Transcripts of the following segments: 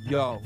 Yo.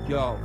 Yo.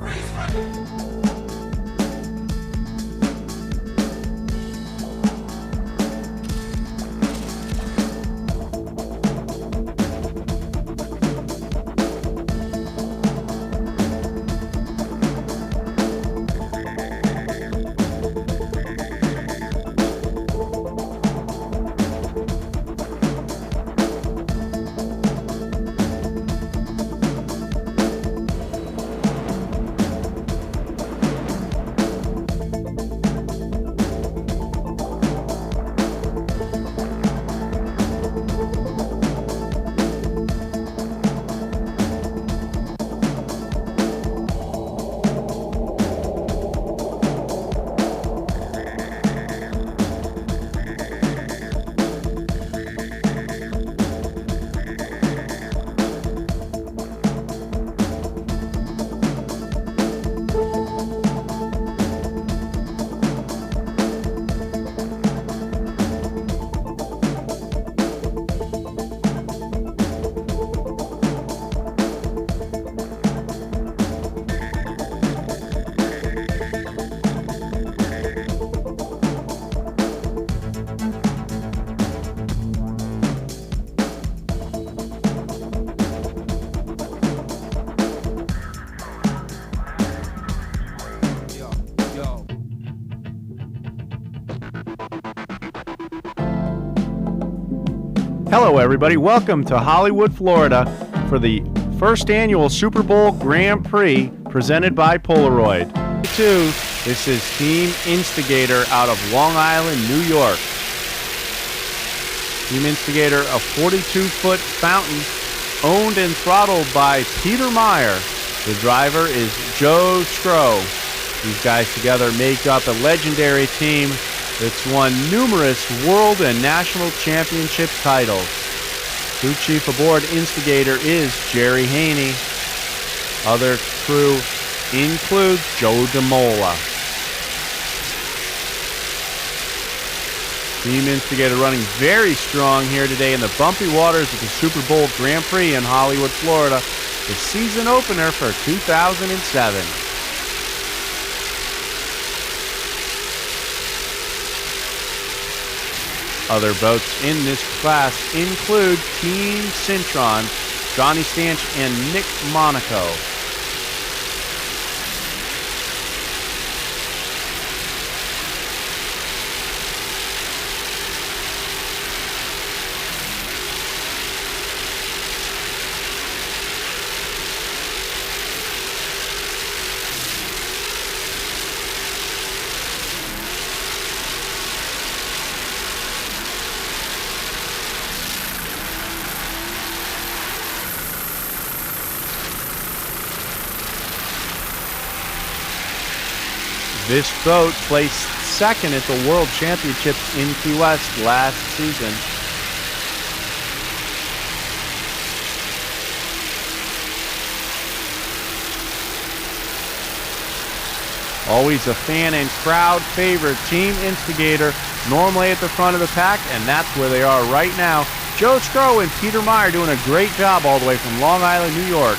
Hello, everybody. Welcome to Hollywood, Florida for the first annual Super Bowl Grand Prix presented by Polaroid. This is Team Instigator out of Long Island, New York. Team Instigator, a 42-foot fountain owned and throttled by Peter Meyer. The driver is Joe Skro. These guys together make up a legendary team that's won numerous world and national championship titles. Crew chief aboard Instigator is Jerry Haney. Other crew includes Joe DeMola. Team Instigator running very strong here today in the bumpy waters of the Super Bowl Grand Prix in Hollywood, Florida, the season opener for 2007. Other boats in this class include Team Cintron, Johnny Stanch, and Nick Monaco. This boat placed second at the World Championships in Key West last season. Always a fan and crowd favorite, Team Instigator, normally at the front of the pack, and that's where they are right now. Joe Scrow and Peter Meyer doing a great job all the way from Long Island, New York.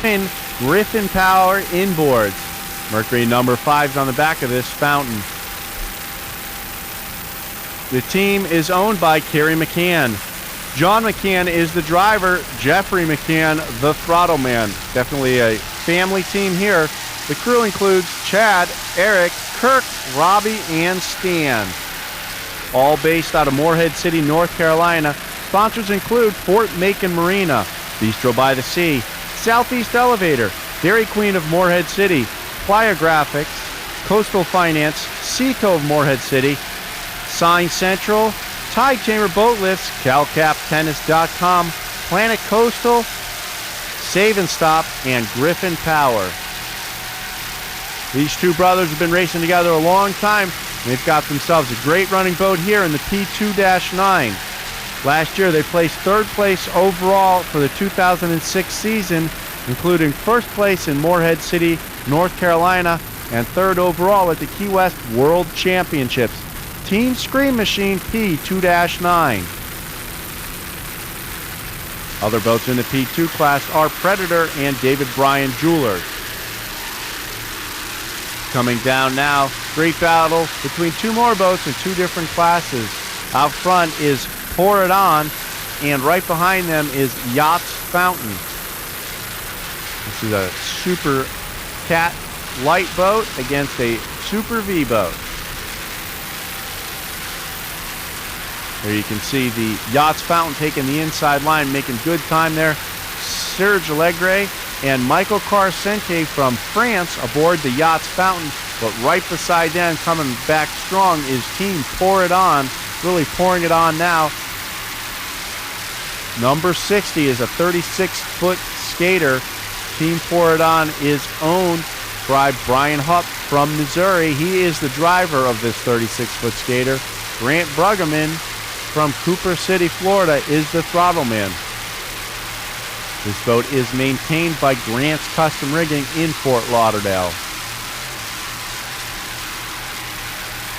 In Griffin Power inboards. Mercury number 5's on the back of this fountain. The team is owned by Kerry McCann. John McCann is the driver. Jeffrey McCann, the throttle man. Definitely a family team here. The crew includes Chad, Eric, Kirk, Robbie, and Stan. All based out of Morehead City, North Carolina. Sponsors include Fort Macon Marina, Bistro by the Sea, Southeast Elevator, Dairy Queen of Morehead City, Playa Graphics, Coastal Finance, Seco of Morehead City, Sign Central, Tide Chamber Boat Lifts, CalCapTennis.com, Planet Coastal, Save and Stop, and Griffin Power. These two brothers have been racing together a long time. They've got themselves a great running boat here in the P2-9. Last year they placed third place overall for the 2006 season, including first place in Morehead City, North Carolina, and third overall at the Key West World Championships. Team Scream Machine P2-9. Other boats in the P2 class are Predator and David Bryan Jewelers. Coming down now, great battle between two more boats in two different classes. Out front is Pour It On, and right behind them is Yachts Fountain. This is a Super Cat light boat against a Super V boat. There you can see the Yachts Fountain taking the inside line, making good time there. Serge Allegre and Michael Carcente from France aboard the Yachts Fountain, but right beside them, coming back strong, is Team Pour It On, really pouring it on now. Number 60 is a 36-foot skater. Team Pour It On is owned by Brian Hupp from Missouri. He is the driver of this 36-foot skater. Grant Bruggeman from Cooper City, Florida, is the throttle man. This boat is maintained by Grant's Custom Rigging in Fort Lauderdale.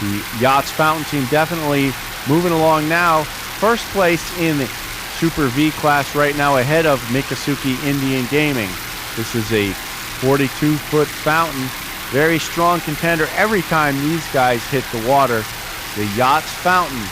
The Yachts Fountain team definitely moving along now. First place in the Super V class right now, ahead of Miccosukee Indian Gaming. This is a 42-foot fountain. Very strong contender every time these guys hit the water. The Yachts Fountain.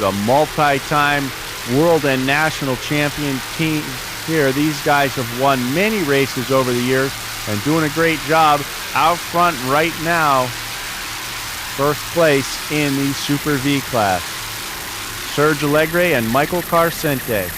A multi-time world and national champion team here. These guys have won many races over the years and doing a great job out front right now. First place in the Super V class. Serge Allegre and Michael Carcente.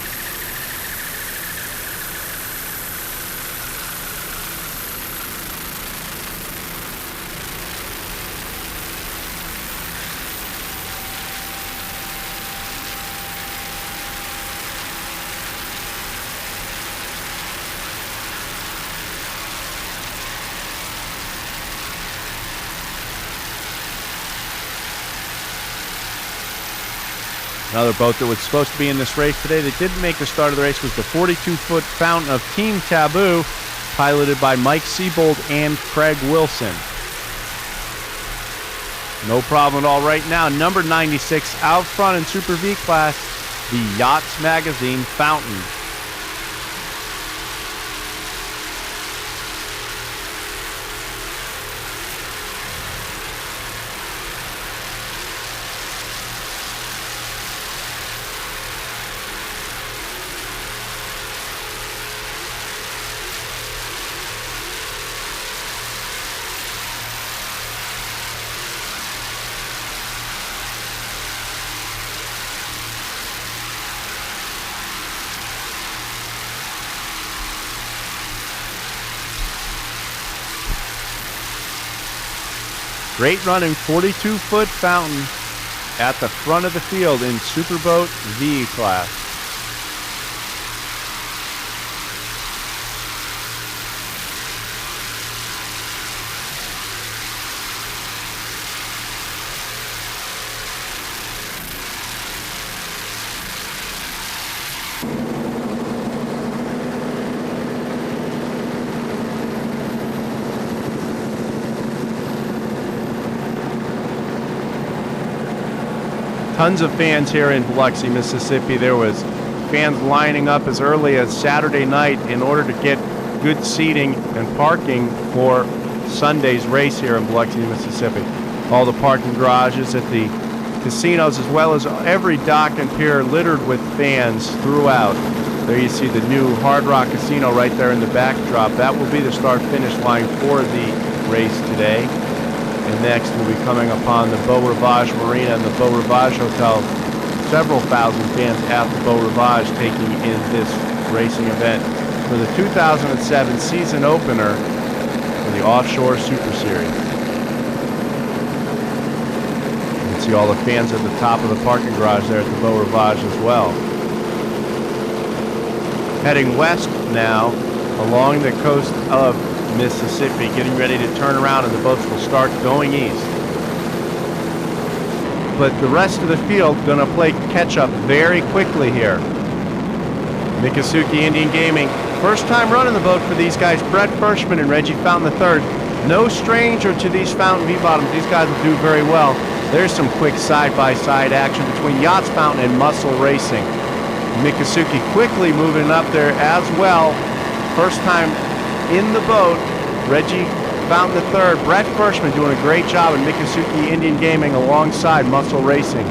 Another boat that was supposed to be in this race today that didn't make the start of the race was the 42-foot fountain of Team Taboo, piloted by Mike Siebold and Craig Wilson. No problem at all right now. Number 96 out front in Super V class, the Yachts Magazine Fountain. Great running 42-foot fountain at the front of the field in Superboat V class. Tons of fans here in Biloxi, Mississippi. There was fans lining up as early as Saturday night in order to get good seating and parking for Sunday's race here in Biloxi, Mississippi. All the parking garages at the casinos, as well as every dock and pier, littered with fans throughout. There you see the new Hard Rock Casino right there in the backdrop. That will be the start-finish line for the race today. And next we'll be coming upon the Beau Rivage Marina and the Beau Rivage Hotel. Several thousand fans at the Beau Rivage taking in this racing event for the 2007 season opener for the Offshore Super Series. You can see all the fans at the top of the parking garage there at the Beau Rivage as well. Heading west now along the coast of Mississippi, getting ready to turn around, and the boats will start going east. But the rest of the field going to play catch up very quickly here. Miccosukee Indian Gaming, first time running the boat for these guys, Brett Bershman and Reggie Fountain III. No stranger to these Fountain V-bottoms. These guys will do very well. There's some quick side-by-side action between Yachts Fountain and Muscle Racing. Miccosukee quickly moving up there as well. First time in the boat, Reggie Fountain III, Brett Bershman doing a great job in Miccosukee Indian Gaming alongside Muscle Racing.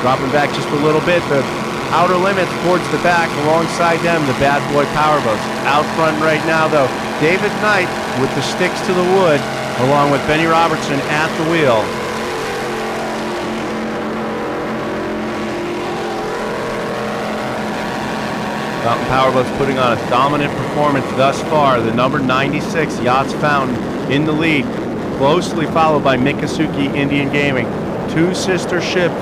Dropping back just a little bit, the outer limits towards the back alongside them, the Bad Boy Powerboats. Out front right now though, David Knight with the sticks to the wood, along with Benny Robertson at the wheel. Fountain Powerboats putting on a dominant performance thus far. The number 96 Yachts Fountain in the lead, closely followed by Miccosukee Indian Gaming. Two sister ships,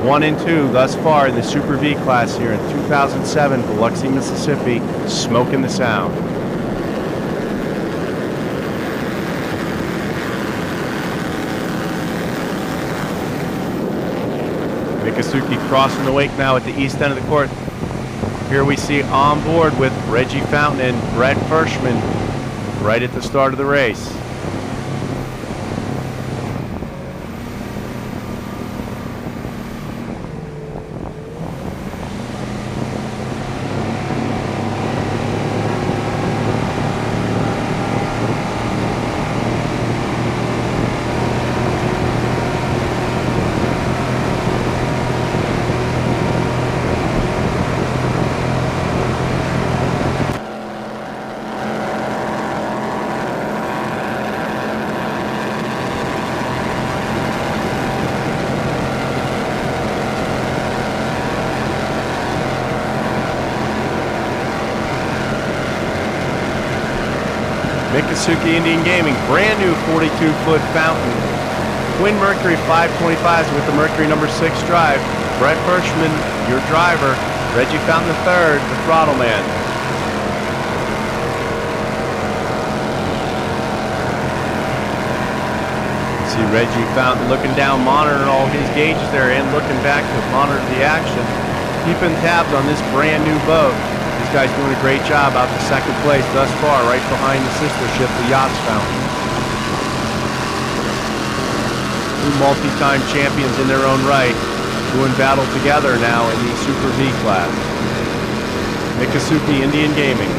1 and 2 thus far in the Super V class here in 2007 Biloxi, Mississippi, smoking the sound. Miccosukee crossing the wake now at the east end of the court. Here we see on board with Reggie Fountain and Brett Bershman right at the start of the race. Miccosukee Indian Gaming, brand new 42-foot fountain. Twin Mercury 525s with the Mercury number 6 drive. Brett Bershman, your driver. Reggie Fountain III, the throttle man. You see Reggie Fountain looking down, monitoring all his gauges there, and looking back to monitor the action. Keeping tabs on this brand new boat. These guys doing a great job out to second place thus far, right behind the sister ship, the Yachts Fountain. Two multi-time champions in their own right, doing battle together now in the Super V class. Miccosukee Indian Gaming.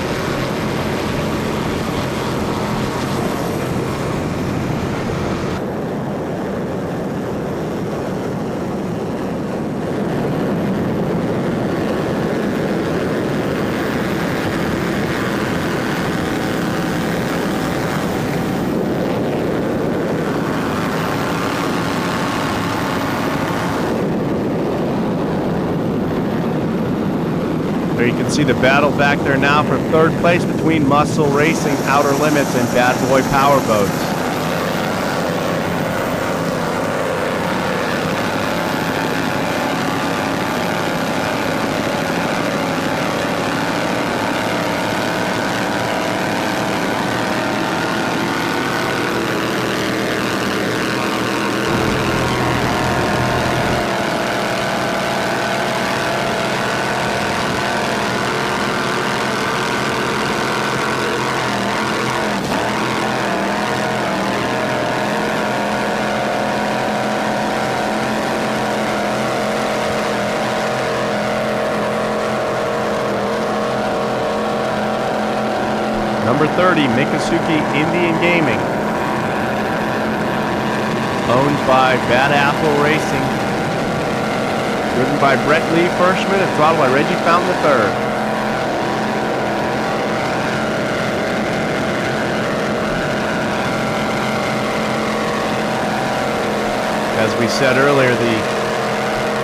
There you can see the battle back there now for third place between Muscle Racing, Outer Limits, and Bad Boy Powerboats. Number 30, Miccosukee Indian Gaming, owned by Bad Apple Racing, driven by Brett Lee Firstman and throttled by Reggie Fountain III. As we said earlier, the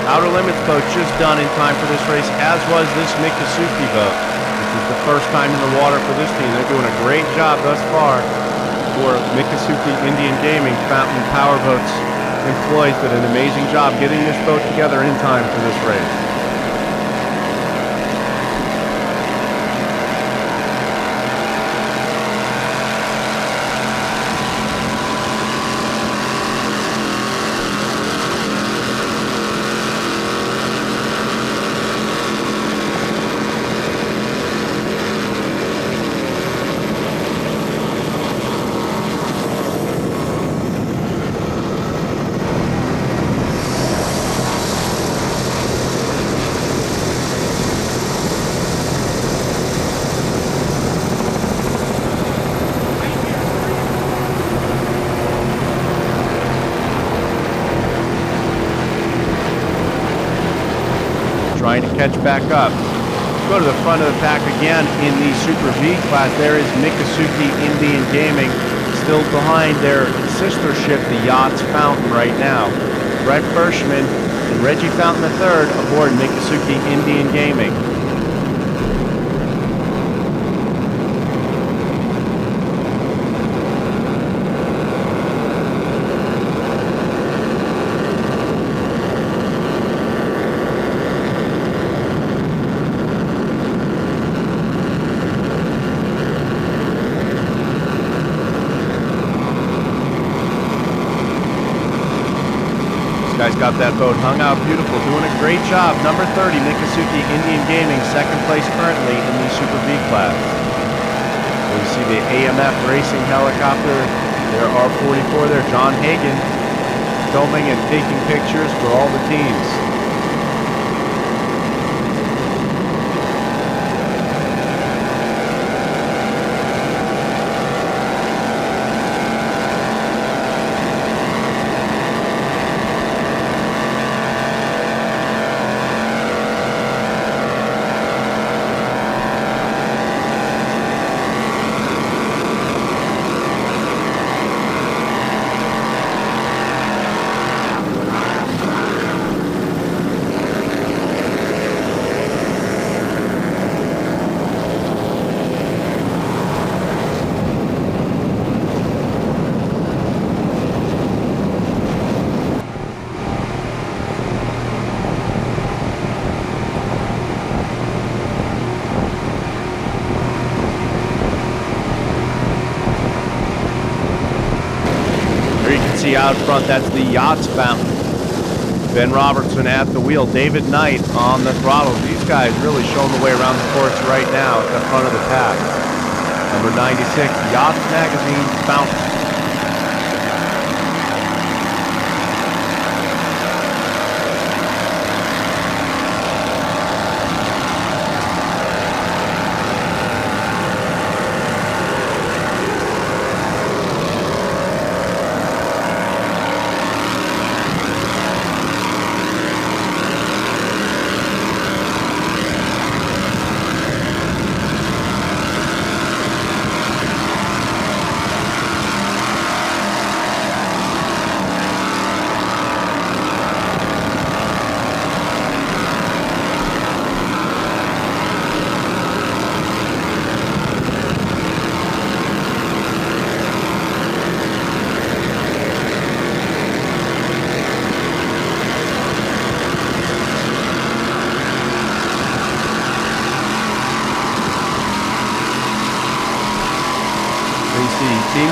Outer Limits boat just done in time for this race, as was this Miccosukee boat. This is the first time in the water for this team. They're doing a great job thus far for Miccosukee Indian Gaming. Fountain Powerboats employees did an amazing job getting this boat together in time for this race. Trying to catch back up. Go to the front of the pack again in the Super V class. There is Miccosukee Indian Gaming, still behind their sister ship, the Yachts Fountain, right now. Brett Firshman and Reggie Fountain III aboard Miccosukee Indian Gaming. Guys got that boat hung out beautiful, doing a great job. Number 30, Miccosukee Indian Gaming, second place currently in the Super V class. So you see the AMF racing helicopter, there are 44 there. John Hagan filming and taking pictures for all the teams. Out front, that's the Yachts Fountain. Ben Robertson at the wheel, David Knight on the throttle. These guys really showing the way around the course right now at the front of the pack. Number 96, Yachts Magazine Fountain.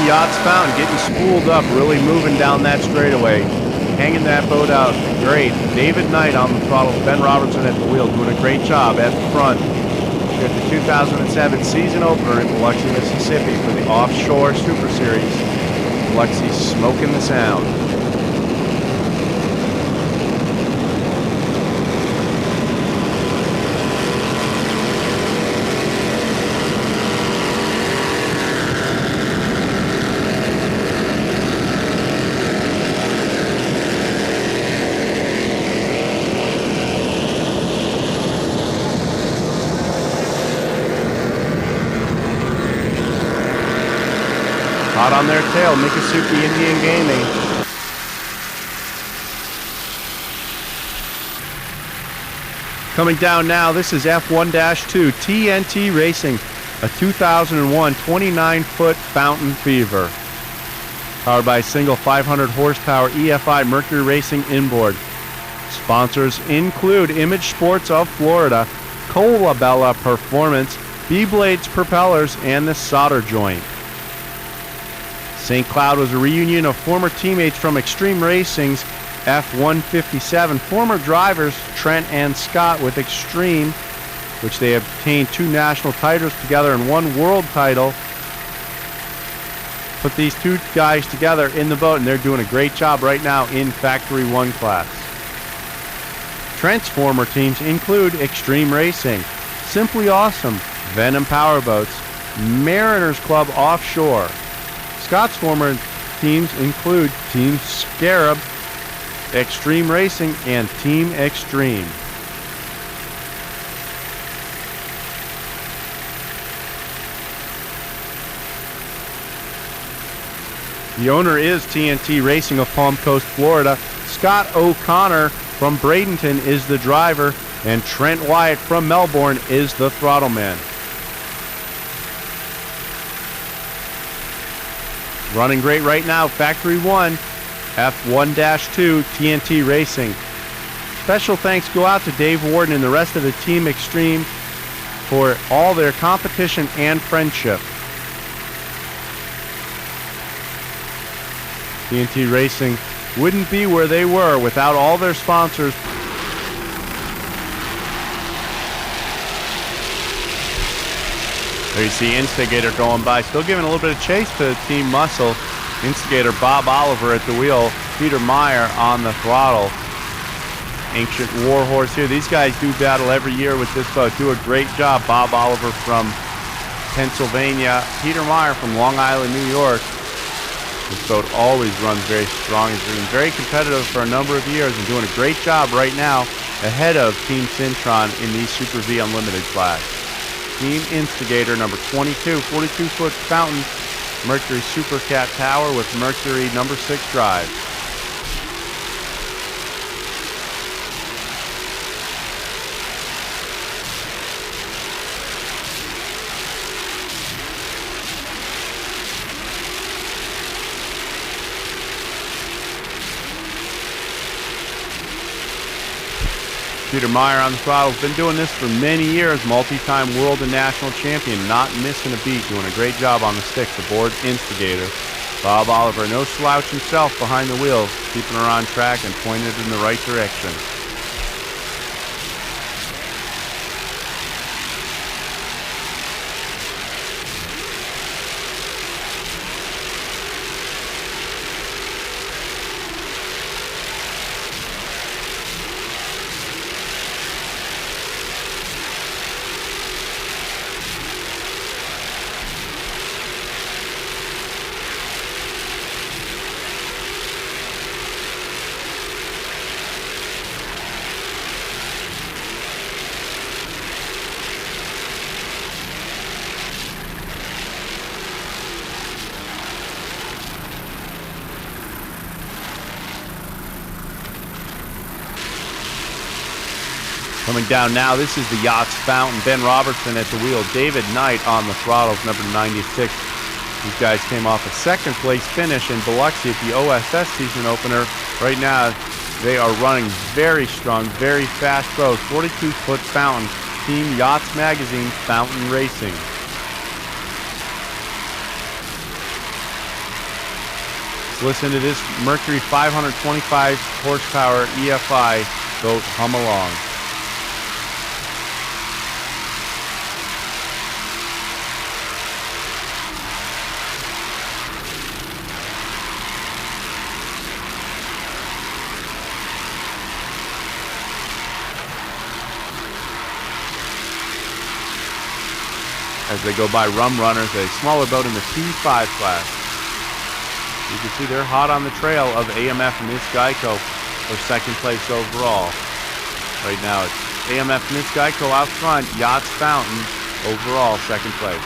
Team Yachts Fountain getting spooled up, really moving down that straightaway. Hanging that boat out great. David Knight on the throttle, Ben Robertson at the wheel, doing a great job at the front. We've got the 2007 season opener in Biloxi, Mississippi for the Offshore Super Series. Biloxi smoking the sound. Hot on their tail, Miccosukee Indian Gaming. Coming down now, this is F1-2 TNT Racing, a 2001 29-foot Fountain Fever. Powered by a single 500 horsepower EFI Mercury Racing inboard. Sponsors include Image Sports of Florida, Colabella Performance, B-Blades Propellers, and the Solder Joint. St. Cloud was a reunion of former teammates from Extreme Racing's F-157, former drivers Trent and Scott with Extreme, which they obtained 2 national titles together and 1 world title. Put these 2 guys together in the boat, and they're doing a great job right now in Factory 1 class. Trent's former teams include Extreme Racing, Simply Awesome, Venom Powerboats, Mariners Club Offshore. Scott's former teams include Team Scarab, Extreme Racing, and Team Extreme. The owner is TNT Racing of Palm Coast, Florida. Scott O'Connor from Bradenton is the driver, and Trent Wyatt from Melbourne is the throttle man. Running great right now, Factory 1, F1-2 TNT Racing. Special thanks go out to Dave Warden and the rest of the Team Extreme for all their competition and friendship. TNT Racing wouldn't be where they were without all their sponsors. There you see Instigator going by, still giving a little bit of chase to Team Muscle. Instigator Bob Oliver at the wheel, Peter Meyer on the throttle. Ancient Warhorse here. These guys do battle every year with this boat. Do a great job. Bob Oliver from Pennsylvania, Peter Meyer from Long Island, New York. This boat always runs very strong. It's been very competitive for a number of years and doing a great job right now ahead of Team Syntron in the Super V Unlimited class. Team Instigator number 22, 42-foot Fountain, Mercury Super Cat Tower with Mercury number 6 drive. Peter Meyer on the throttle, has been doing this for many years, multi-time world and national champion, not missing a beat, doing a great job on the sticks aboard Instigator. Bob Oliver, no slouch himself behind the wheel, keeping her on track and pointed in the right direction. Coming down now, this is the Yachts Fountain. Ben Robertson at the wheel. David Knight on the throttles, number 96. These guys came off a second place finish in Biloxi at the OSS season opener. Right now, they are running very strong, very fast boats. 42-foot Fountain. Team Yachts Magazine Fountain Racing. Listen to this Mercury 525 horsepower EFI boat hum along. As they go by Rum Runners, a smaller boat in the T5 class. You can see they're hot on the trail of AMF Miss Geico for second place overall. Right now it's AMF Miss Geico out front, Yachts Fountain overall second place.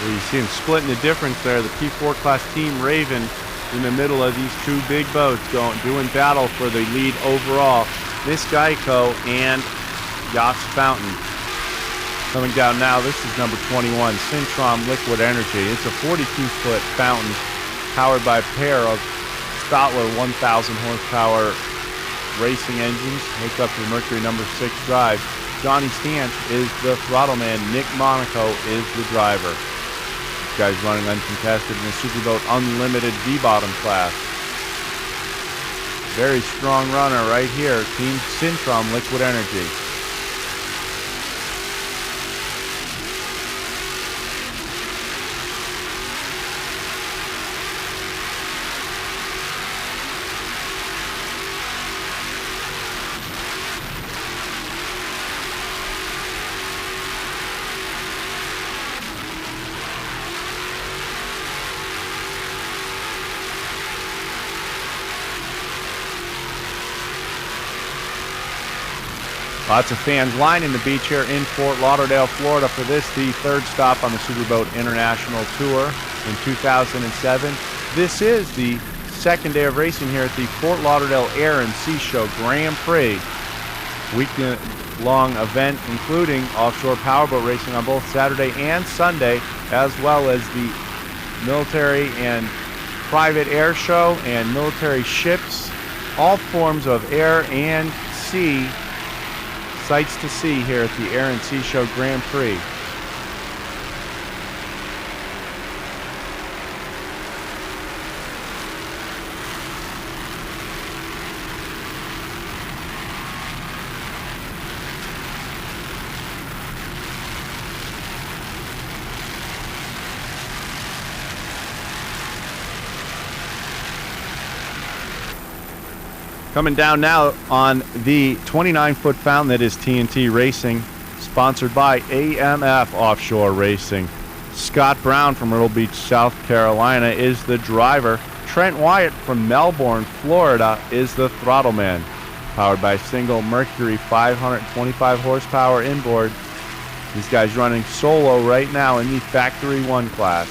You see them splitting the difference there. The P4 class Team Raven in the middle of these two big boats doing battle for the lead overall. Miss Geico and Yachts Fountain. Coming down now, this is number 21, Syntrom Liquid Energy. It's a 42-foot fountain powered by a pair of Stotler 1,000 horsepower racing engines. Hooked up to the Mercury number 6 drive. Johnny Stantz is the throttle man. Nick Monaco is the driver. Guys running uncontested in the Superboat Unlimited V-bottom class. Very strong runner right here, Team Syntrom Liquid Energy. Lots of fans lining the beach here in Fort Lauderdale, Florida for this, the third stop on the Superboat International Tour in 2007. This is the second day of racing here at the Fort Lauderdale Air and Sea Show Grand Prix. Weekend-long event including offshore powerboat racing on both Saturday and Sunday, as well as the military and private air show and military ships, all forms of air and sea sights to see here at the Air and Sea Show Grand Prix. Coming down now on the 29-foot fountain that is TNT Racing, sponsored by AMF Offshore Racing. Scott Brown from Myrtle Beach, South Carolina is the driver. Trent Wyatt from Melbourne, Florida is the throttle man. Powered by a single Mercury 525 horsepower inboard. These guys running solo right now in the Factory 1 class.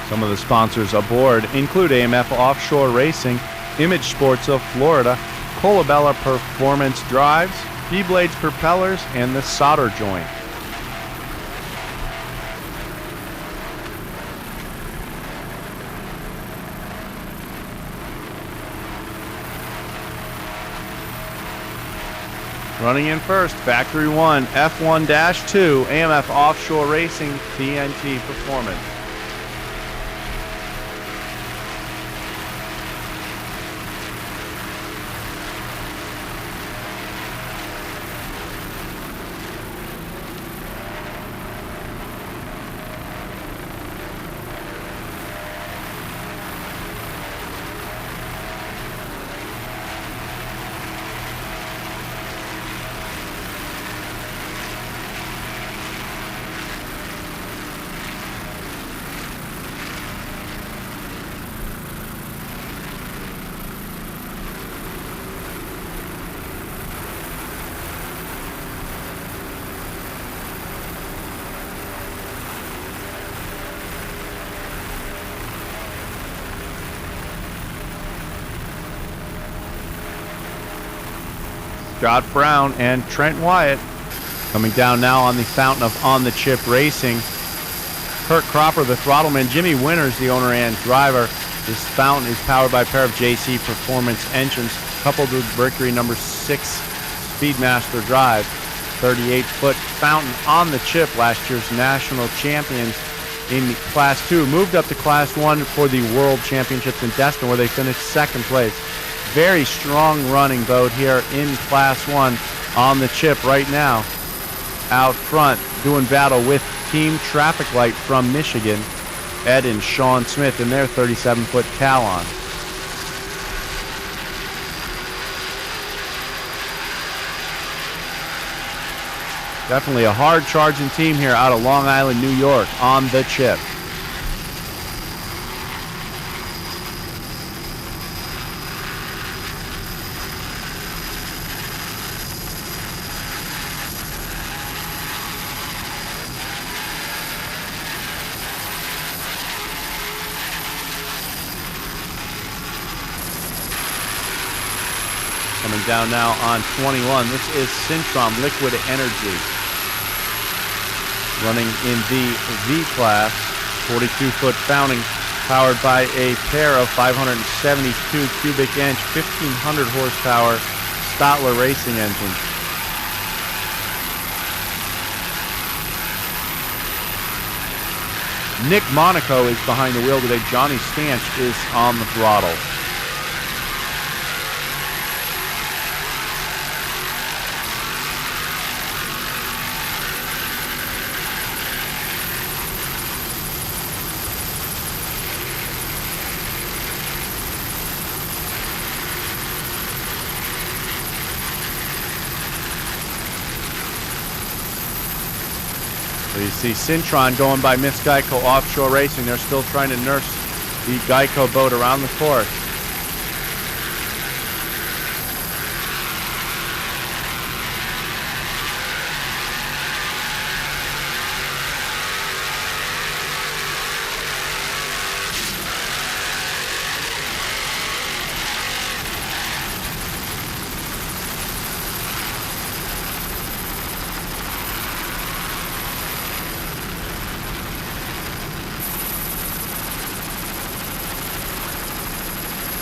Some of the sponsors aboard include AMF Offshore Racing, Image Sports of Florida, Colabella Performance Drives, B-Blades Propellers, and the Solder Joint. Running in first, Factory 1, F1-2, AMF Offshore Racing, TNT Performance. Scott Brown, and Trent Wyatt. Coming down now on the fountain of On the Chip Racing, Kurt Cropper, the throttleman. Jimmy Winters, the owner and driver. This fountain is powered by a pair of JC Performance engines, coupled with Mercury number 6 Speedmaster drive. 38-foot fountain On the Chip, last year's national champions in Class 2. Moved up to Class 1 for the World Championships in Destin, where they finished second place. Very strong running boat here in Class 1. On the Chip right now, out front, doing battle with Team Traffic Light from Michigan, Ed and Sean Smith in their 37-foot Talon. Definitely a hard-charging team here out of Long Island, New York, On the Chip. Coming down now on 21, this is Syntrom Liquid Energy. Running in the V-Class, 42-foot fountain, powered by a pair of 572 cubic inch, 1,500 horsepower Stotler racing engines. Nick Monaco is behind the wheel today. Johnny Stanch is on the throttle. So you see Syntron going by Miss Geico Offshore Racing. They're still trying to nurse the Geico boat around the course.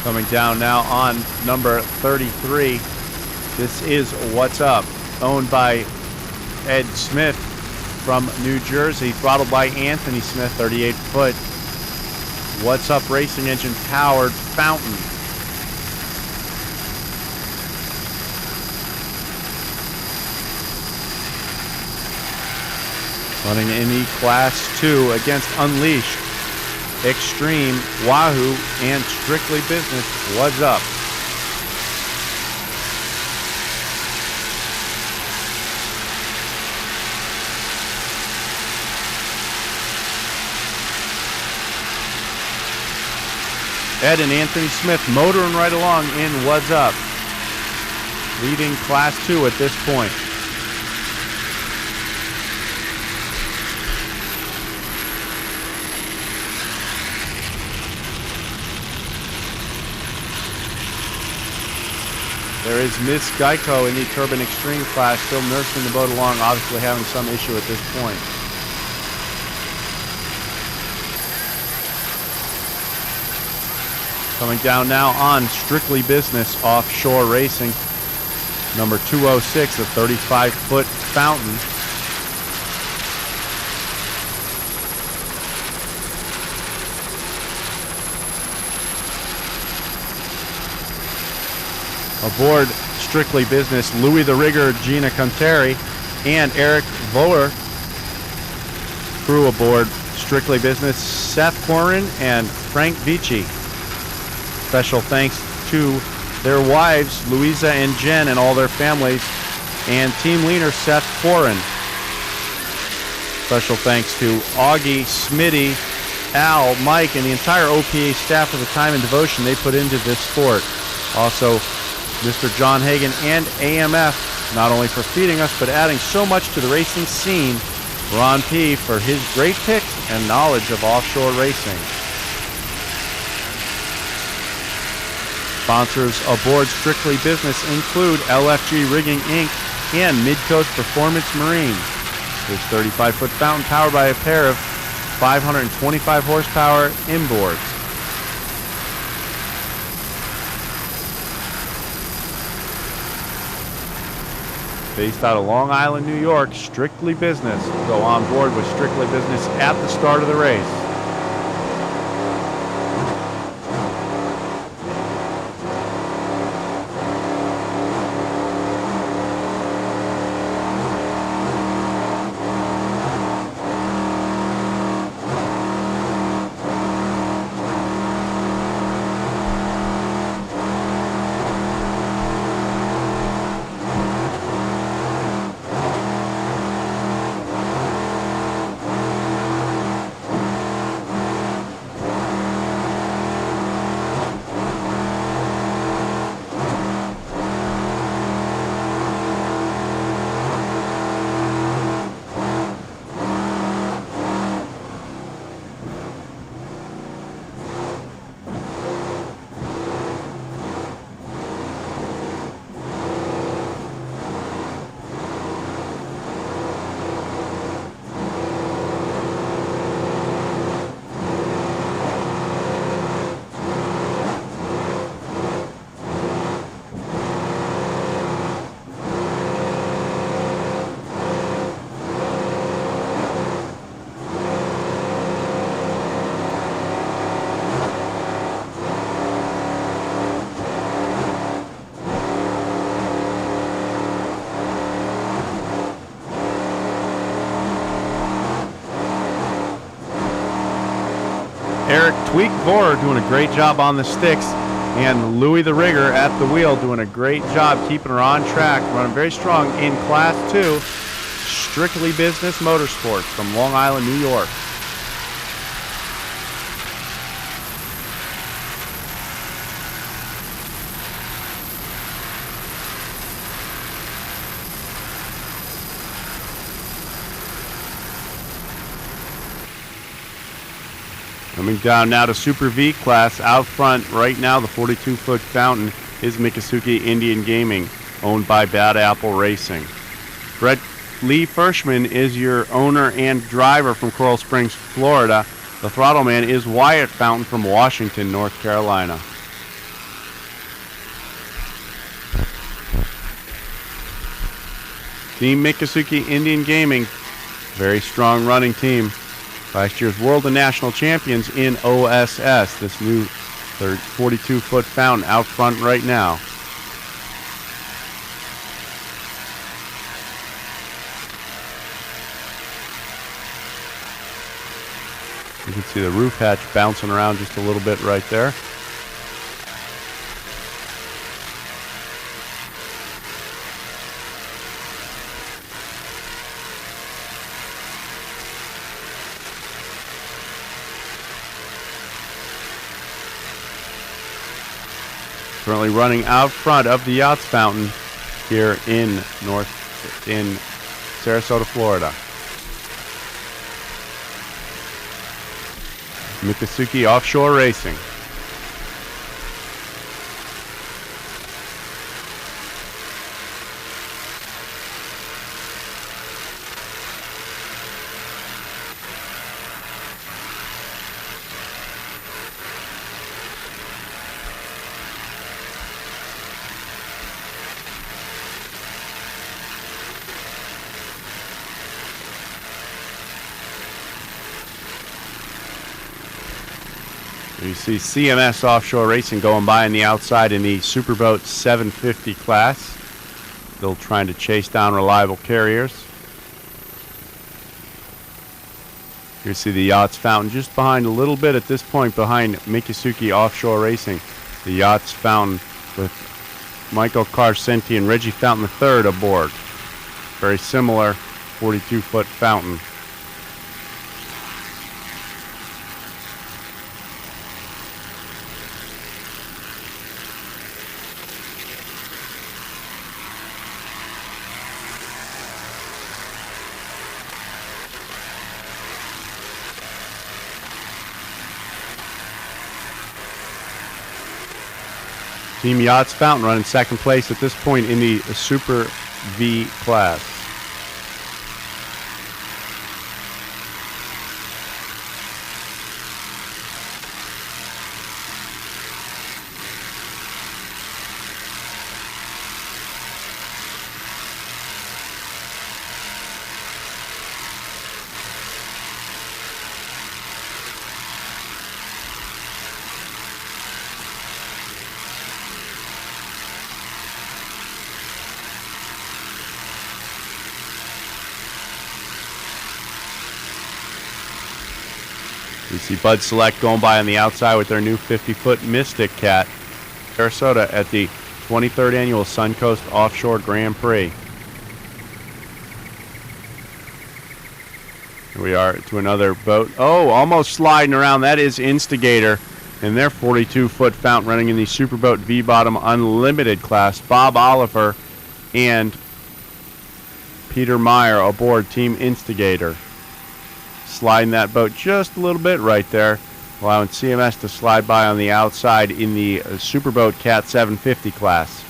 Coming down now on number 33. This is What's Up, owned by Ed Smith from New Jersey, throttled by Anthony Smith, 38-foot. What's Up racing engine powered fountain. Running in the Class 2 against Unleashed, Extreme, Wahoo, and Strictly Business. What's Up? Ed and Anthony Smith motoring right along in What's Up, leading Class 2 at this point. There is Miss Geico in the Turbine Extreme class, still nursing the boat along, obviously having some issue at this point. Coming down now on Strictly Business Offshore Racing, number 206, a 35-foot fountain. Aboard Strictly Business, Louis the Rigger, Gina Conteri, and Eric Voller. Crew aboard Strictly Business, Seth Corin and Frank Vici. Special thanks to their wives, Louisa and Jen, and all their families, and team leader Seth Corin. Special thanks to Augie, Smitty, Al, Mike, and the entire OPA staff for the time and devotion they put into this sport. Also, Mr. John Hagan and AMF, not only for feeding us, but adding so much to the racing scene. Ron P. for his great picks and knowledge of offshore racing. Sponsors aboard Strictly Business include LFG Rigging Inc. and Midcoast Performance Marine. This 35-foot fountain powered by a pair of 525 horsepower inboards. Based out of Long Island, New York, Strictly Business. Go on board with Strictly Business at the start of the race. Eric Tweak Vorer doing a great job on the sticks, and Louie the Rigger at the wheel doing a great job keeping her on track, running very strong in Class 2, Strictly Business Motorsports from Long Island, New York. Coming down now to Super V class. Out front right now, the 42-foot fountain is Miccosukee Indian Gaming, owned by Bad Apple Racing. Brett Lee Fershman is your owner and driver from Coral Springs, Florida. The throttle man is Wyatt Fountain from Washington, North Carolina. Team Miccosukee Indian Gaming, very strong running team. Last year's world and national champions in OSS. This new 42-foot fountain out front right now. You can see the roof hatch bouncing around just a little bit right there. Currently running out front of the Yachts Fountain here in Sarasota, Florida. Miccosukee Offshore Racing. You see CMS Offshore Racing going by on the outside in the Superboat 750 class. Still trying to chase down reliable carriers. You see the Yachts Fountain just behind a little bit at this point behind Miccosukee Offshore Racing. The Yachts Fountain with Michael Carcenti and Reggie Fountain III aboard. Very similar 42-foot fountain. Team Yachts Fountain running second place at this point in the Super V class. You see Bud Select going by on the outside with their new 50-foot Mystic Cat, Sarasota at the 23rd Annual Suncoast Offshore Grand Prix. Here we are to another boat. Oh, almost sliding around. That is Instigator and their 42-foot fountain running in the Superboat V-Bottom Unlimited class. Bob Oliver and Peter Meyer aboard Team Instigator. Sliding that boat just a little bit right there, allowing CMS to slide by on the outside in the Superboat Cat 750 class.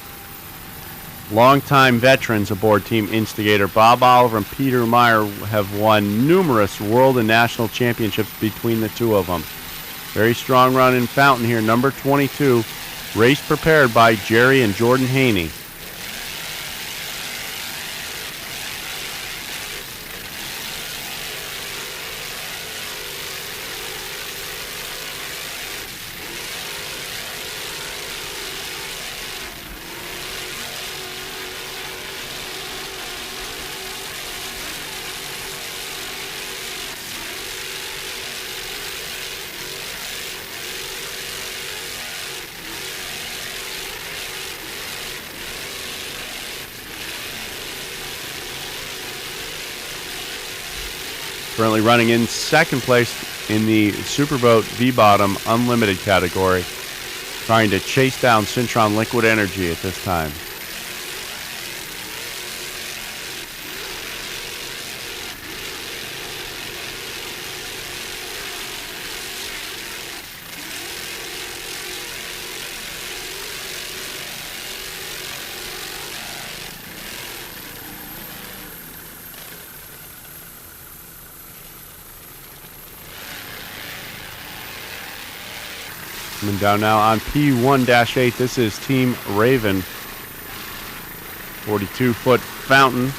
Longtime veterans aboard Team Instigator, Bob Oliver and Peter Meyer, have won numerous world and national championships between the two of them. Very strong run in fountain here, number 22, race prepared by Jerry and Jordan Haney. Currently running in second place in the Superboat V-Bottom Unlimited category, trying to chase down Syntron Liquid Energy at this time. Coming down now on P1-8, this is Team Raven. 42-foot fountain.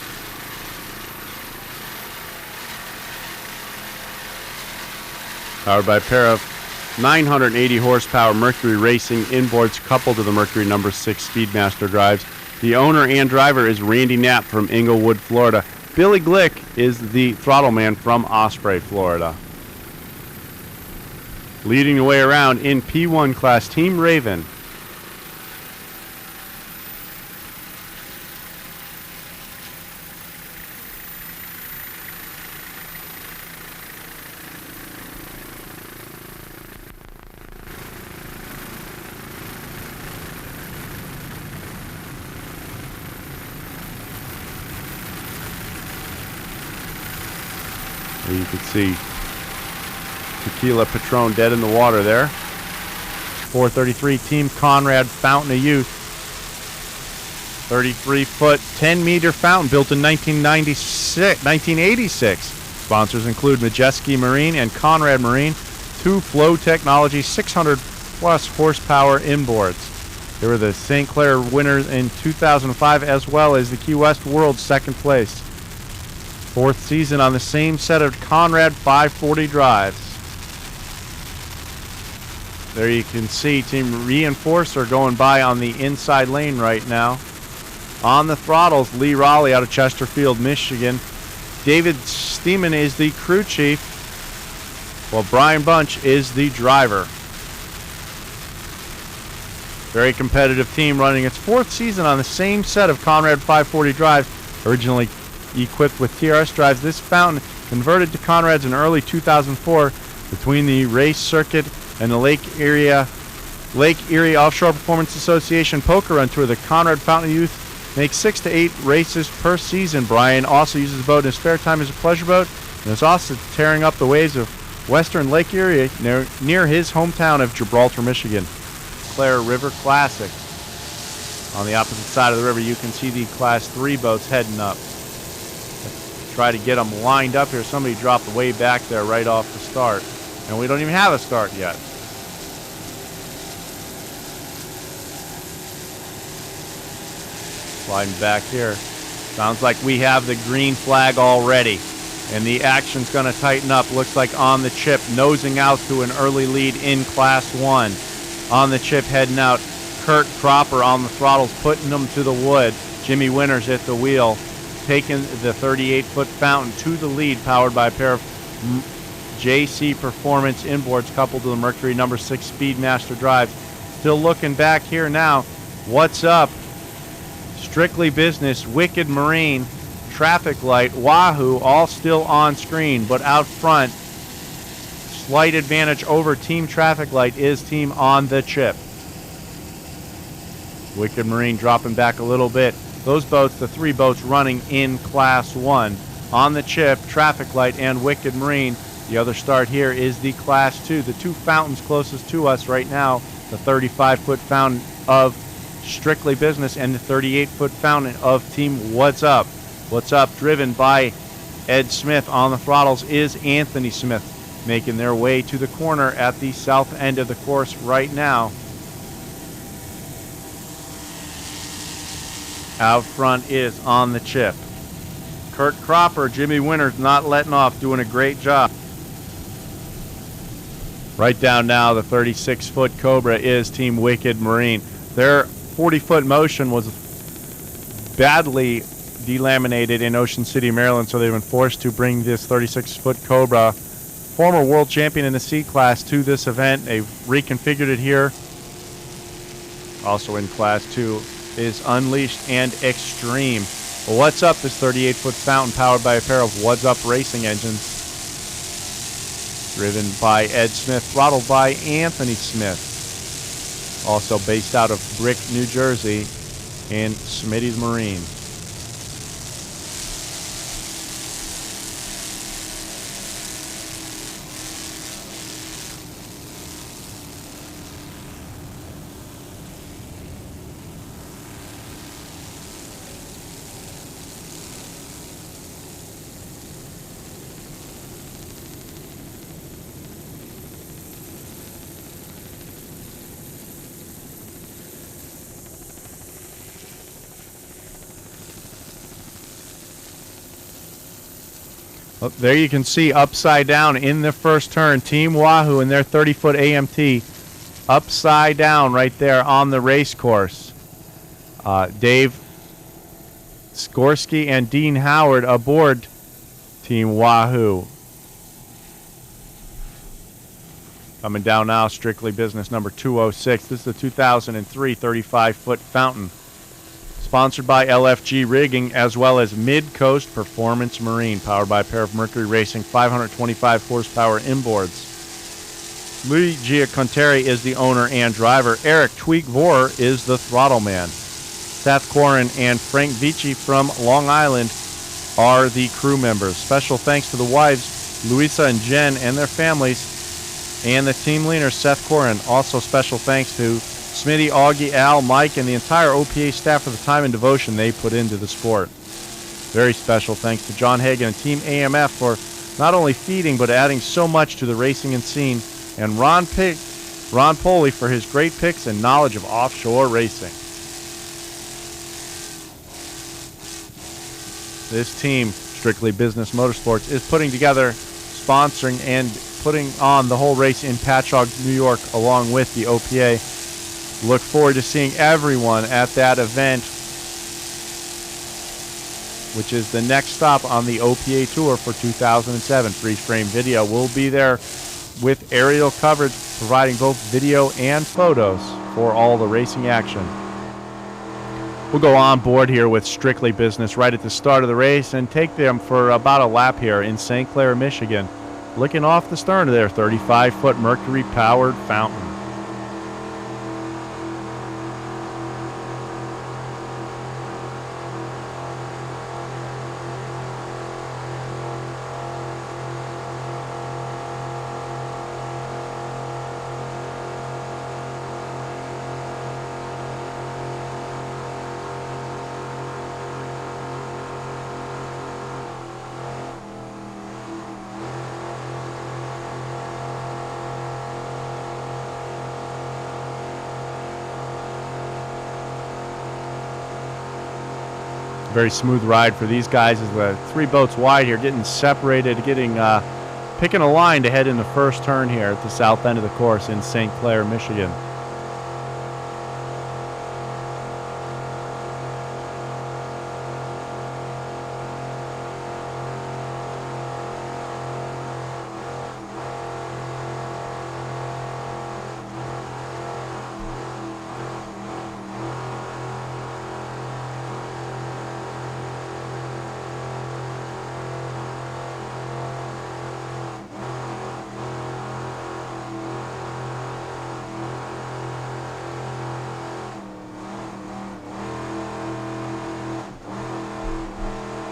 Powered by a pair of 980 horsepower Mercury Racing inboards coupled to the Mercury No. 6 Speedmaster drives. The owner and driver is Randy Knapp from Inglewood, Florida. Billy Glick is the throttle man from Osprey, Florida. Leading the way around in P1 class, Team Raven. There you can see Tequila Patron dead in the water there. 433 Team Conrad Fountain of Youth. 33-foot, 10-meter fountain built in 1986. Sponsors include Majeski Marine and Conrad Marine. Two Flow Technology 600-plus horsepower inboards. They were the St. Clair winners in 2005 as well as the Key West World second place. Fourth season on the same set of Conrad 540 drives. There you can see Team Reinforcer going by on the inside lane right now. On the throttles, Lee Raleigh out of Chesterfield, Michigan. David Steeman is the crew chief, while Brian Bunch is the driver. Very competitive team running its fourth season on the same set of Conrad 540 drives. Originally equipped with TRS drives, this fountain converted to Conrad's in early 2004 between the race circuit and the Lake Erie Offshore Performance Association Poker Run Tour. The Conrad Fountain Youth makes 6 to 8 races per season. Brian also uses the boat in his spare time as a pleasure boat and is also tearing up the waves of western Lake Erie near his hometown of Gibraltar, Michigan. Clare River Classic. On the opposite side of the river, you can see the Class 3 boats heading up. Try to get them lined up here. Somebody dropped way back there right off the start. And we don't even have a start yet. Sliding back here. Sounds like we have the green flag already. And the action's going to tighten up. Looks like on the chip, nosing out to an early lead in Class 1. On the chip, heading out. Kurt Cropper on the throttles, putting them to the wood. Jimmy Winters at the wheel, taking the 38-foot fountain to the lead, powered by a pair of JC Performance inboards coupled to the Mercury number 6 Speedmaster drives. Still looking back here now. What's up? Strictly Business, Wicked Marine, Traffic Light, Wahoo, all still on screen, but out front, slight advantage over Team Traffic Light is Team On the Chip. Wicked Marine dropping back a little bit. Those boats, the 3 boats running in Class 1. On the chip, Traffic Light and Wicked Marine. The other start here is the Class 2. The 2 fountains closest to us right now, the 35-foot fountain of Strictly Business and the 38-foot fountain of Team What's Up. What's Up, driven by Ed Smith. On the throttles is Anthony Smith, making their way to the corner at the south end of the course right now. Out front is On the Chip. Kurt Cropper, Jimmy Winters not letting off, doing a great job. Right down now, the 36-foot Cobra is Team Wicked Marine. Their 40-foot motion was badly delaminated in Ocean City, Maryland, so they've been forced to bring this 36-foot Cobra, former world champion in the C class, to this event. They've reconfigured it here. Also in Class 2 is Unleashed and Extreme. Well, What's Up is 38-foot fountain powered by a pair of What's Up racing engines. Driven by Ed Smith, throttled by Anthony Smith. Also based out of Brick, New Jersey, and Smitty's Marine. Well, there you can see upside down in the first turn, Team Wahoo and their 30-foot AMT upside down right there on the race course. Dave Skorsky and Dean Howard aboard Team Wahoo. Coming down now, Strictly Business number 206. This is the 2003 35-foot fountain. Sponsored by LFG Rigging, as well as Mid-Coast Performance Marine, powered by a pair of Mercury Racing 525 horsepower inboards. Louis Giaconteri is the owner and driver. Eric Tweak-Vorer is the throttle man. Seth Corin and Frank Vici from Long Island are the crew members. Special thanks to the wives, Louisa and Jen, and their families, and the team leader, Seth Corin. Also special thanks to Smitty, Augie, Al, Mike, and the entire OPA staff for the time and devotion they put into the sport. Very special thanks to John Hagan and Team AMF for not only feeding but adding so much to the racing and scene, and Ron Poley for his great picks and knowledge of offshore racing. This team, Strictly Business Motorsports, is putting together, sponsoring, and putting on the whole race in Patchogue, New York, along with the OPA. Look forward to seeing everyone at that event, which is the next stop on the OPA Tour for 2007. Freeze Frame Video will be there with aerial coverage, providing both video and photos for all the racing action. We'll go on board here with Strictly Business right at the start of the race and take them for about a lap here in St. Clair, Michigan, looking off the stern of their 35-foot Mercury-powered fountain. Very smooth ride for these guys as the 3 boats wide here, getting separated, picking a line to head in the first turn here at the south end of the course in St. Clair, Michigan.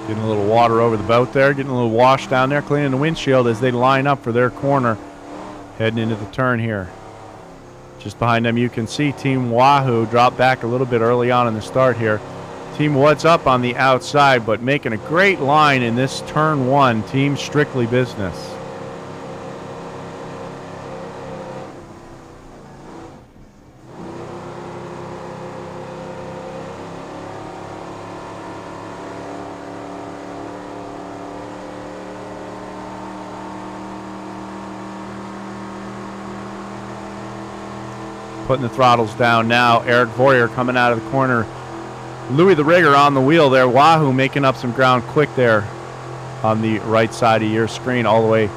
Getting a little water over the boat there, getting a little wash down there, cleaning the windshield as they line up for their corner, heading into the turn here. Just behind them you can see Team Wahoo drop back a little bit early on in the start here. Team What's Up on the outside, but making a great line in this turn 1, Team Strictly Business. Putting the throttles down now. Eric Voyer coming out of the corner. Louis the Rigger on the wheel there. Wahoo making up some ground quick there on the right side of your screen. All the way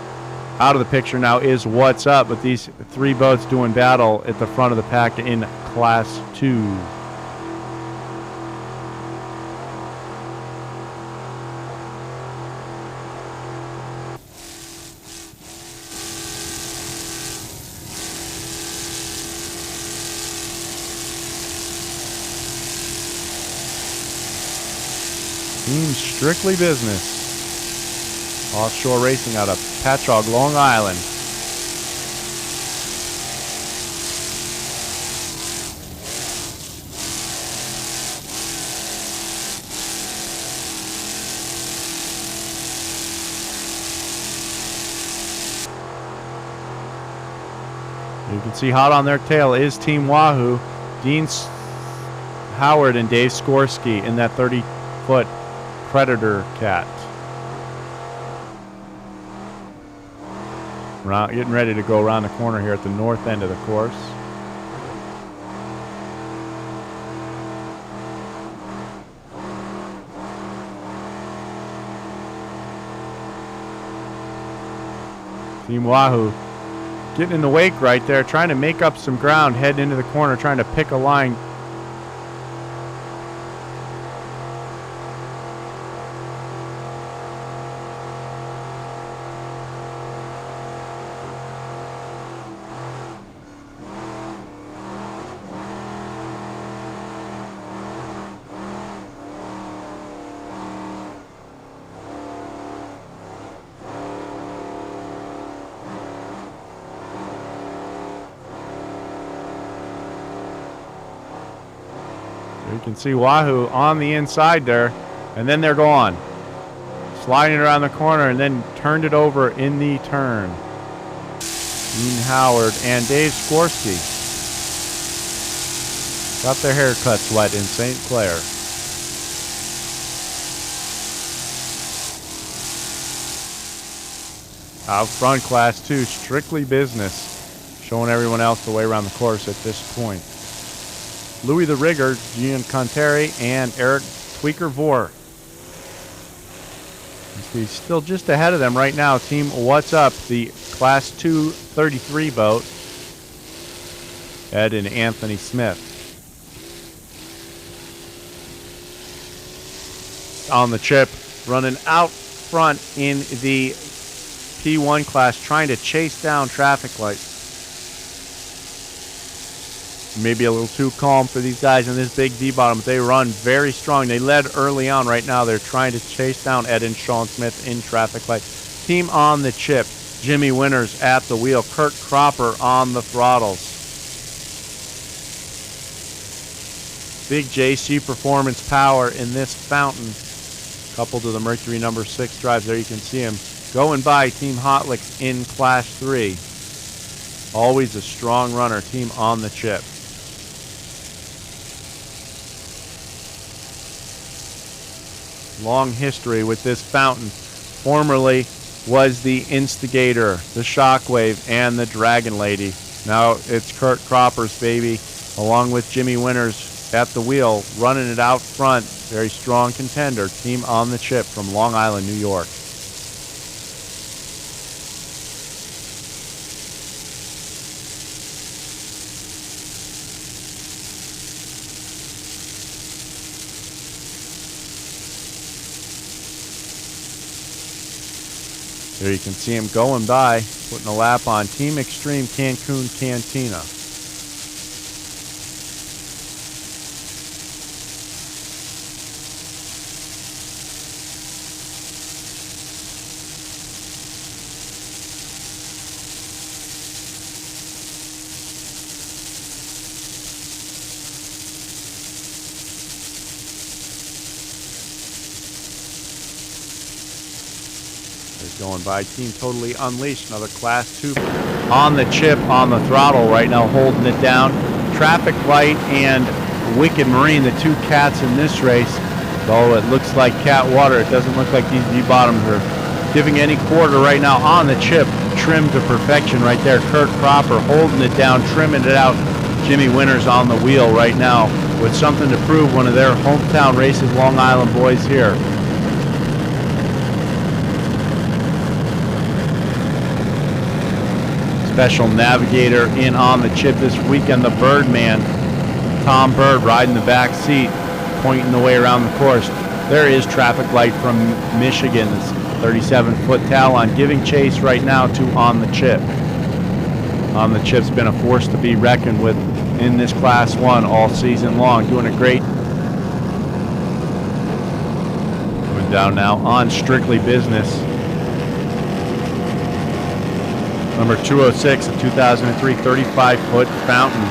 out of the picture now is What's Up, but these 3 boats doing battle at the front of the pack in Class 2. Team Strictly Business. Offshore Racing out of Patchogue, Long Island. You can see hot on their tail is Team Wahoo. Dean Howard and Dave Skorsky in that 30-foot Predator Cat. Getting ready to go around the corner here at the north end of the course. Team Wahoo getting in the wake right there, trying to make up some ground, heading into the corner, trying to pick a line. You can see Wahoo on the inside there, and then they're gone. Sliding around the corner and then turned it over in the turn. Dean Howard and Dave Skorsky got their haircuts wet in St. Clair. Out front, Class 2, Strictly Business, showing everyone else the way around the course at this point. Louis the Rigger, Gian Conteri, and Eric Tweaker Vore. He's still just ahead of them right now. Team What's Up, the Class 2 33 boat. Ed and Anthony Smith. On the chip, running out front in the P1 class, trying to chase down traffic lights. Maybe a little too calm for these guys in this big D-bottom, but they run very strong. They led early on. Right now they're trying to chase down Ed and Sean Smith in traffic light. Team on the chip, Jimmy Winters at the wheel, Kurt Cropper on the throttles. Big JC Performance power in this fountain, coupled to the Mercury number 6 drives. There you can see him going by Team Hotlicks in Class 3. Always a strong runner, team on the chip. long history with this fountain. Formerly was the Instigator, the Shockwave, and the Dragon Lady. Now it's Kurt Cropper's baby, along with Jimmy Winters at the wheel, running it out front. Very strong contender, team on the chip from Long Island, New York. There you can see him going by, putting a lap on Team Extreme Cancun Cantina. Going by Team Totally Unleashed, another Class 2 on the chip, on the throttle right now, holding it down. Traffic Light and Wicked Marine, the two cats in this race. Though it looks like cat water, it doesn't look like these V-bottoms are giving any quarter right now. On the chip, trimmed to perfection right there. Kurt Cropper holding it down, trimming it out. Jimmy Winters on the wheel right now with something to prove, one of their hometown races, Long Island boys here. Special navigator in on the chip this weekend, the Birdman, Tom Bird, riding the back seat, pointing the way around the course. There is Traffic Light from Michigan, this 37-foot Talon, giving chase right now to On the Chip. On the Chip's been a force to be reckoned with in this Class 1 all season long, doing a great. Going down now on Strictly Business. Number 206, a 2003 35-foot fountain.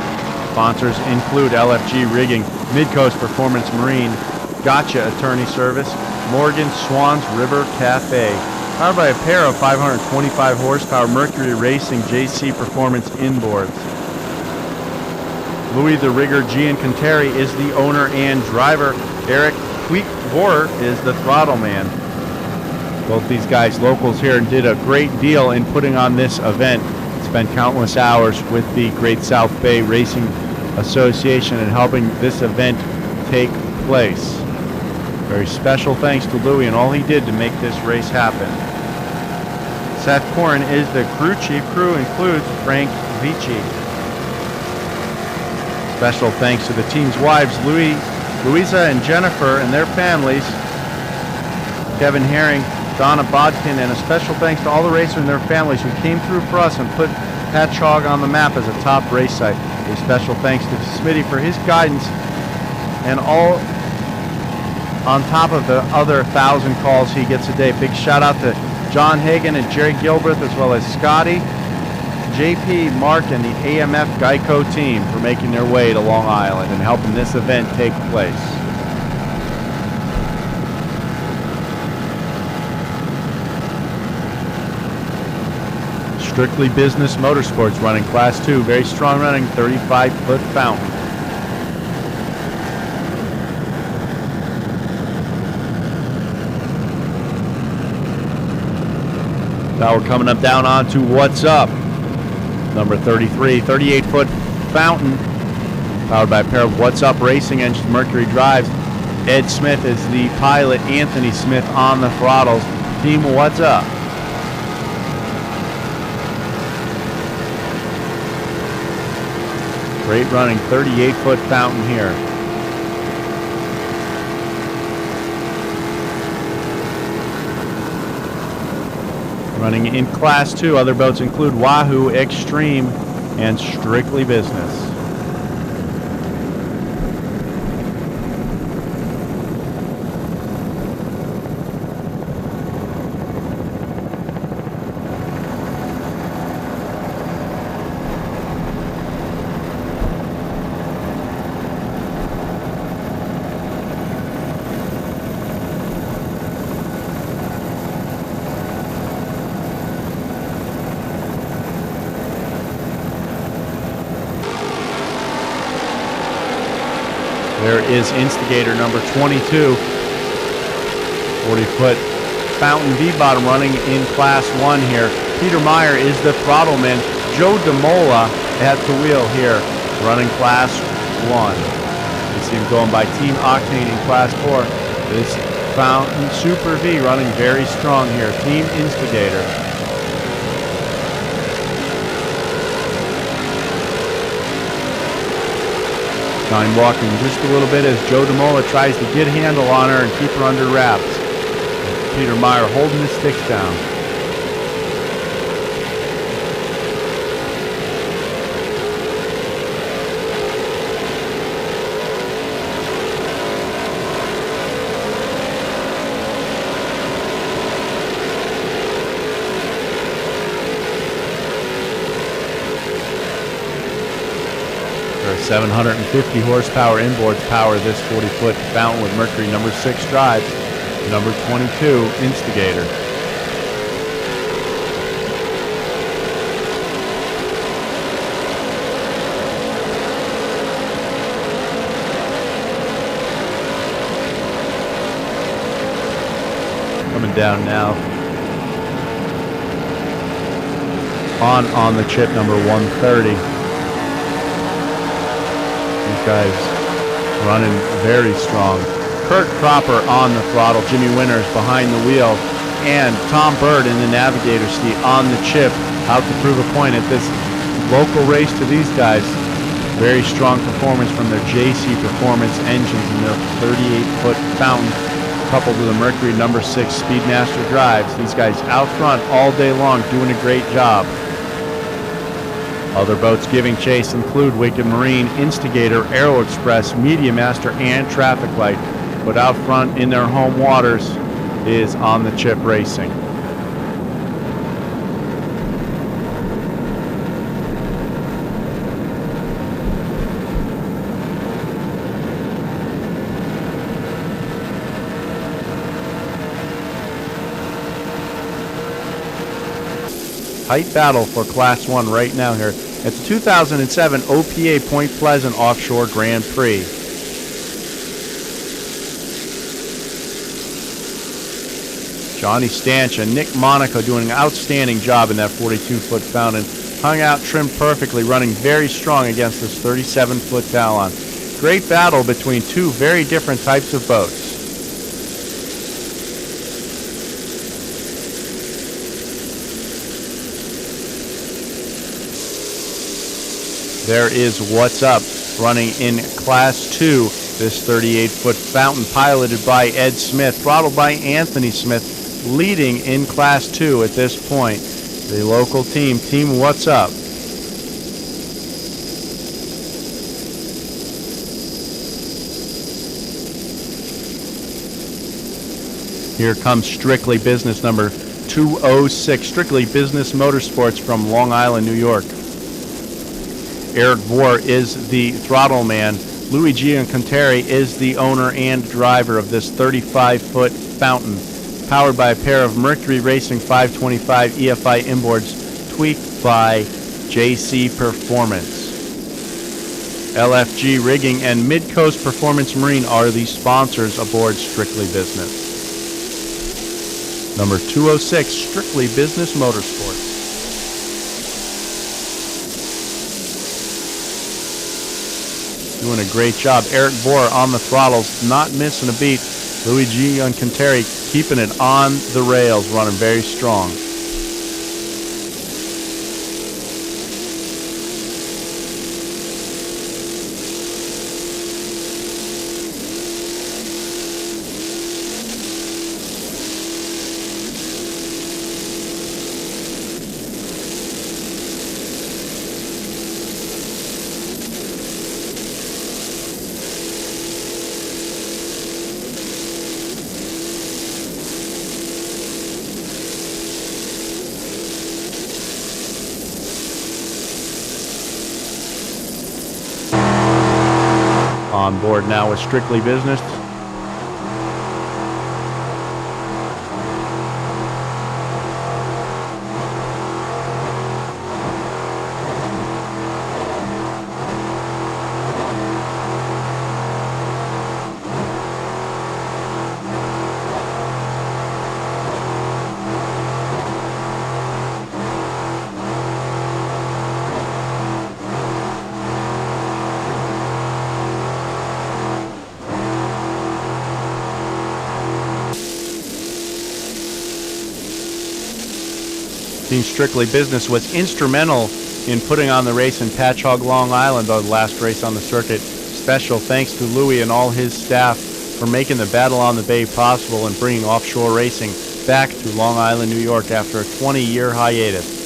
Sponsors include LFG Rigging, Midcoast Performance Marine, Gotcha Attorney Service, Morgan Swan's River Cafe. Powered by a pair of 525 horsepower Mercury Racing JC Performance inboards. Louis the Rigger Gianconteri is the owner and driver. Eric Tweetborer is the throttle man. Both these guys locals here and did a great deal in putting on this event. Spent countless hours with the Great South Bay Racing Association and helping this event take place. Very special thanks to Louis and all he did to make this race happen. Seth Corrin is the crew chief. Crew includes Frank Vici. Special thanks to the team's wives, Louisa and Jennifer and their families, Kevin Herring, Donna Bodkin, and a special thanks to all the racers and their families who came through for us and put Patchogue on the map as a top race site. A special thanks to Smitty for his guidance and all on top of the other 1,000 calls he gets a day. Big shout out to John Hagan and Jerry Gilbreth, as well as Scotty, JP, Mark, and the AMF Geico team for making their way to Long Island and helping this event take place. Strictly Business Motorsports running Class 2, very strong running, 35-foot fountain. Now we're coming up down onto What's Up. Number 33, 38-foot fountain, powered by a pair of What's Up racing engines, Mercury drives. Ed Smith is the pilot, Anthony Smith on the throttles. Team What's Up. Great running, 38-foot fountain here. Running in Class 2, other boats include Wahoo, Extreme, and Strictly Business. There is Instigator number 22. 40-foot fountain V-bottom running in Class 1 here. Peter Meyer is the throttleman. Joe DeMola at the wheel here, running Class 1. You see him going by Team Octane in Class 4. This Fountain Super V running very strong here. Team Instigator. Shine walking just a little bit as Joe DeMola tries to get a handle on her and keep her under wraps. Peter Meyer holding his sticks down. There are 750 horsepower inboards power this 40-foot fountain with Mercury number 6 drives. Number 22, Instigator. Coming down now. On the chip, number 130. These guys running very strong. Kurt Cropper on the throttle, Jimmy Winters behind the wheel, and Tom Bird in the navigator seat on the chip, out to prove a point at this local race to these guys. Very strong performance from their JC Performance engines and their 38-foot fountain, coupled with a Mercury number 6 Speedmaster drives. These guys out front all day long doing a great job. Other boats giving chase include Wicked Marine, Instigator, Aero Express, Media Master, and Traffic Light. But out front in their home waters is On the Chip Racing. Tight battle for Class 1 right now here at the 2007 OPA Point Pleasant Offshore Grand Prix. Johnny Stanch and Nick Monaco doing an outstanding job in that 42-foot fountain. Hung out, trimmed perfectly, running very strong against this 37-foot Talon. Great battle between two very different types of boats. There is What's Up running in Class 2. This 38-foot fountain piloted by Ed Smith, throttled by Anthony Smith, leading in Class 2 at this point. The local team, Team What's Up. Here comes Strictly Business number 206, Strictly Business Motorsports from Long Island, New York. Eric Bohr is the throttle man. Louis Gianconteri is the owner and driver of this 35-foot fountain, powered by a pair of Mercury Racing 525 EFI inboards tweaked by JC Performance. LFG Rigging and Midcoast Performance Marine are the sponsors aboard Strictly Business. Number 206, Strictly Business Motorsports. Doing a great job. Eric Bohr on the throttles, not missing a beat. Luigi Gianconteri keeping it on the rails, running very strong. On board now with Strictly Business. Team Strictly Business was instrumental in putting on the race in Patchogue, Long Island, the last race on the circuit. Special thanks to Louis and all his staff for making the Battle on the Bay possible and bringing offshore racing back to Long Island, New York after a 20-year hiatus.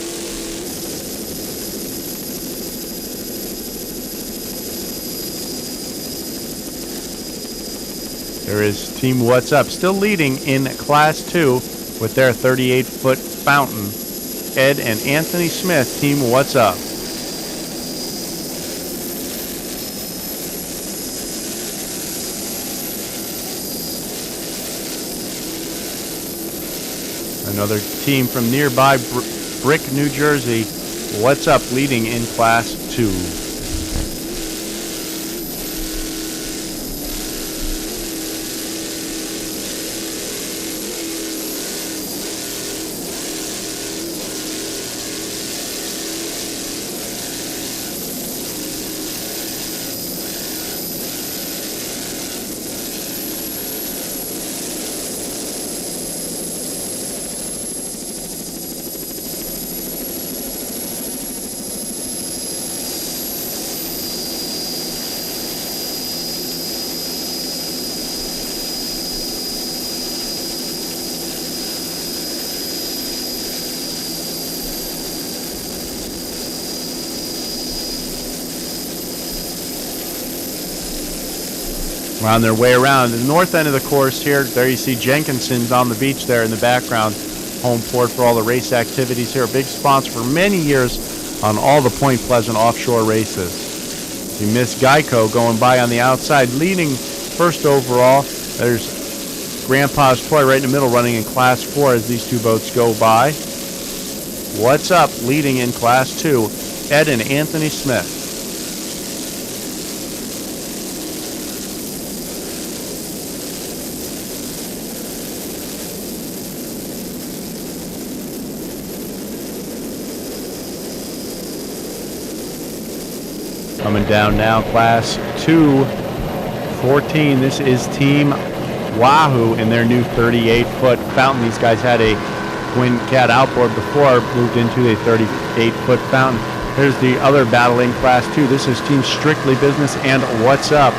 There is Team What's Up still leading in Class 2 with their 38-foot fountain. Ed and Anthony Smith, Team What's Up. Another team from nearby Brick, New Jersey, What's Up, leading in Class 2. We're on their way around the north end of the course here. There you see Jenkinson's on the beach there in the background. Home port for all the race activities here. A big sponsor for many years on all the Point Pleasant offshore races. You miss Geico going by on the outside, leading first overall. There's Grandpa's Toy right in the middle, running in Class 4 as these two boats go by. What's Up, leading in Class 2, Ed and Anthony Smith. Coming down now, Class 2, 14. This is Team Wahoo in their new 38-foot fountain. These guys had a twin cat outboard before, moved into a 38-foot fountain. Here's the other battle in Class 2. This is Team Strictly Business and What's Up,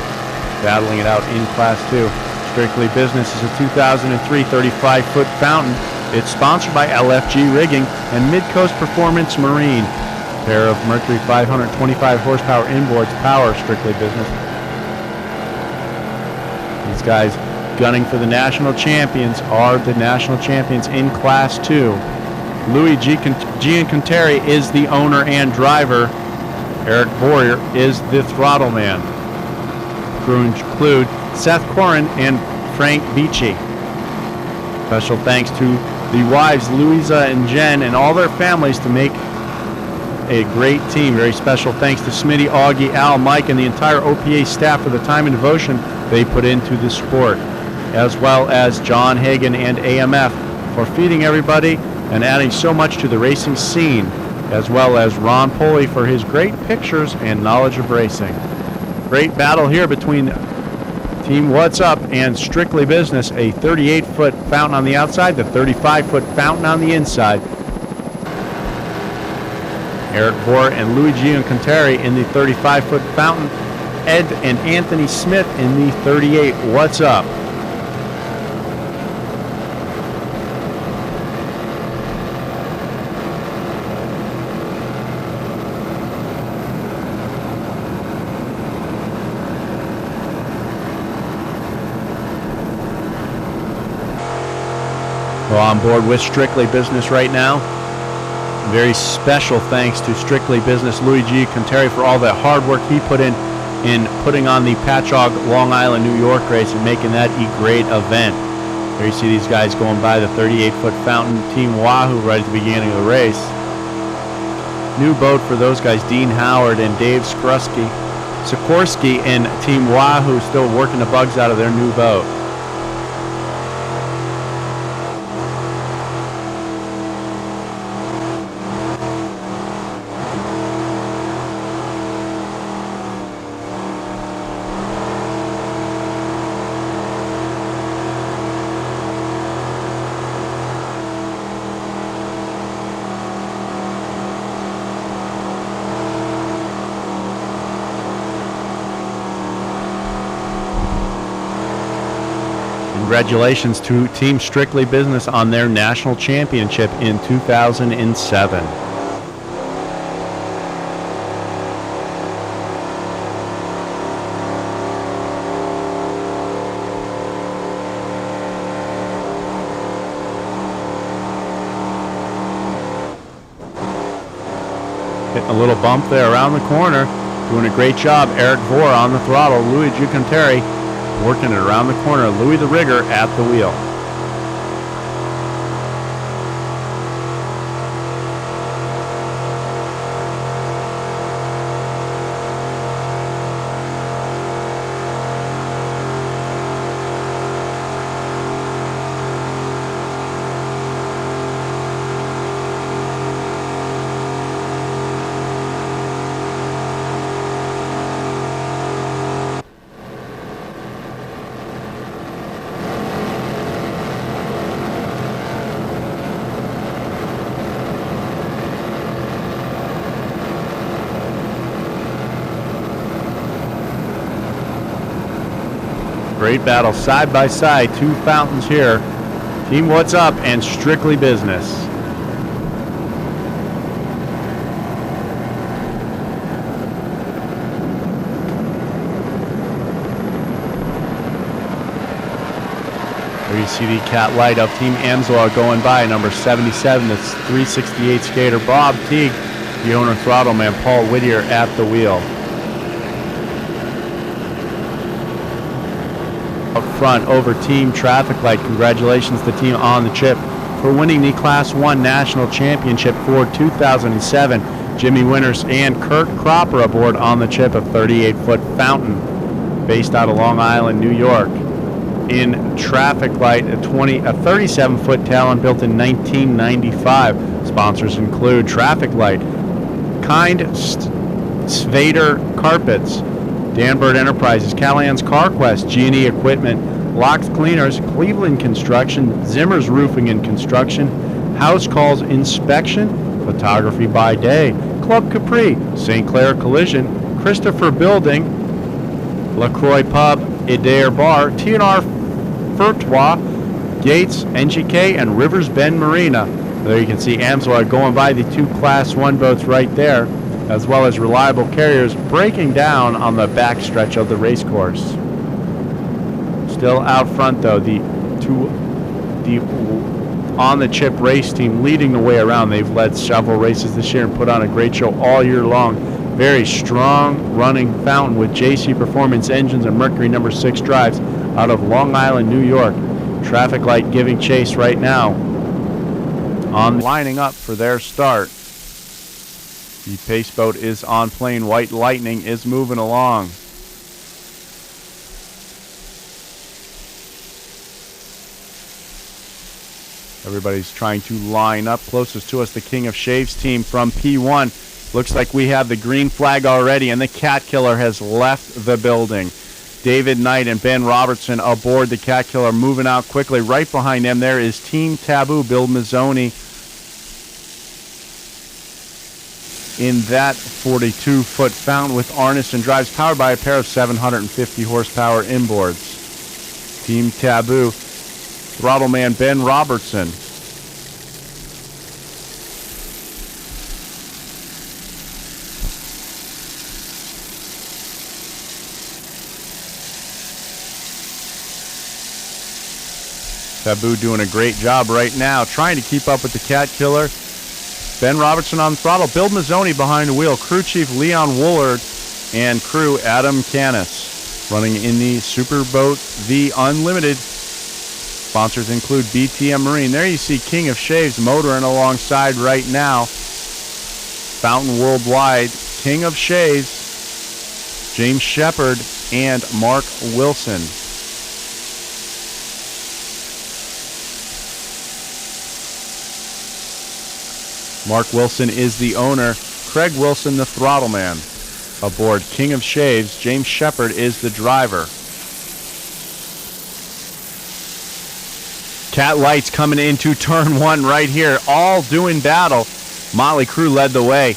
battling it out in Class 2. Strictly Business is a 2003 35-foot fountain. It's sponsored by LFG Rigging and Midcoast Performance Marine. Pair of Mercury 525 horsepower inboards power Strictly Business. These guys gunning for the national champions are the national champions in Class 2. Louis Gianconteri is the owner and driver. Eric Boyer is the throttle man. Crew include Seth Corin and Frank Beachy. Special thanks to the wives Louisa and Jen and all their families to make a great team. Very special thanks to Smitty, Augie, Al, Mike, and the entire OPA staff for the time and devotion they put into the sport, as well as John Hagan and AMF for feeding everybody and adding so much to the racing scene, as well as Ron Poley for his great pictures and knowledge of racing. Great battle here between Team What's Up and Strictly Business, a 38-foot fountain on the outside, the 35-foot fountain on the inside. Eric Bohr and Louis Gianconteri in the 35-foot fountain. Ed and Anthony Smith in the 38. What's Up? We're on board with Strictly Business right now. Very special thanks to Strictly Business Louis Gianconteri for all the hard work he put in putting on the Patchogue, Long Island, New York race and making that a great event. There you see these guys going by the 38-foot fountain. Team Wahoo right at the beginning of the race. New boat for those guys, Dean Howard and Dave Sikorsky and Team Wahoo still working the bugs out of their new boat. Congratulations to Team Strictly Business on their national championship in 2007. Hitting a little bump there around the corner. Doing a great job. Eric Vore on the throttle. Louis Giunteri working it around the corner. Louis the rigger at the wheel. Great battle side by side, two fountains here. Team What's Up and Strictly Business. There you see the cat light of Team Amsoil going by, number 77, that's 368 skater Bob Teague, the owner throttle man Paul Whittier at the wheel. Up front over Team Traffic Light. Congratulations to Team On the Chip for winning the Class 1 National Championship for 2007. Jimmy Winters and Kurt Cropper aboard On the Chip, a 38-foot fountain based out of Long Island, New York. In Traffic Light, a 37-foot Talon built in 1995. Sponsors include Traffic Light, Kind Svader Carpets, Danbird Enterprises, Callahan's CarQuest, G&E Equipment, Locks Cleaners, Cleveland Construction, Zimmer's Roofing and Construction, House Calls Inspection, Photography by Day, Club Capri, St. Clair Collision, Christopher Building, LaCroix Pub, Adair Bar, T&R Furtois, Gates, NGK, and Rivers Bend Marina. There you can see Amsoil going by the two Class 1 boats right there, as well as Reliable Carriers breaking down on the backstretch of the race course. Still out front though, the On the Chip race team leading the way around. They've led several races this year and put on a great show all year long. Very strong running fountain with JC Performance engines and Mercury number 6 drives out of Long Island, New York. Traffic Light giving chase right now, on lining up for their start. The pace boat is on plane. White Lightning is moving along. Everybody's trying to line up. Closest to us, the King of Shaves team from P1. Looks like we have the green flag already, and the Cat Killer has left the building. David Knight and Ben Robertson aboard the Cat Killer, moving out quickly. Right behind them, there is Team Taboo, Bill Mazzoni, in that 42-foot fountain with harness and drives, powered by a pair of 750 horsepower inboards. Team Taboo, throttle man Ben Robertson. Taboo doing a great job right now, trying to keep up with the Cat Killer. Ben Robertson on the throttle, Bill Mazzoni behind the wheel, crew chief Leon Woolard, and crew Adam Canis, running in the Superboat V Unlimited. Sponsors include BTM Marine. There you see King of Shaves motoring alongside right now. Fountain Worldwide, King of Shaves, James Shepard, and Mark Wilson. Mark Wilson is the owner. Craig Wilson, the throttle man. Aboard King of Shaves, James Shepard is the driver. Cat Lights coming into turn 1 right here, all doing battle. Motley Crue led the way.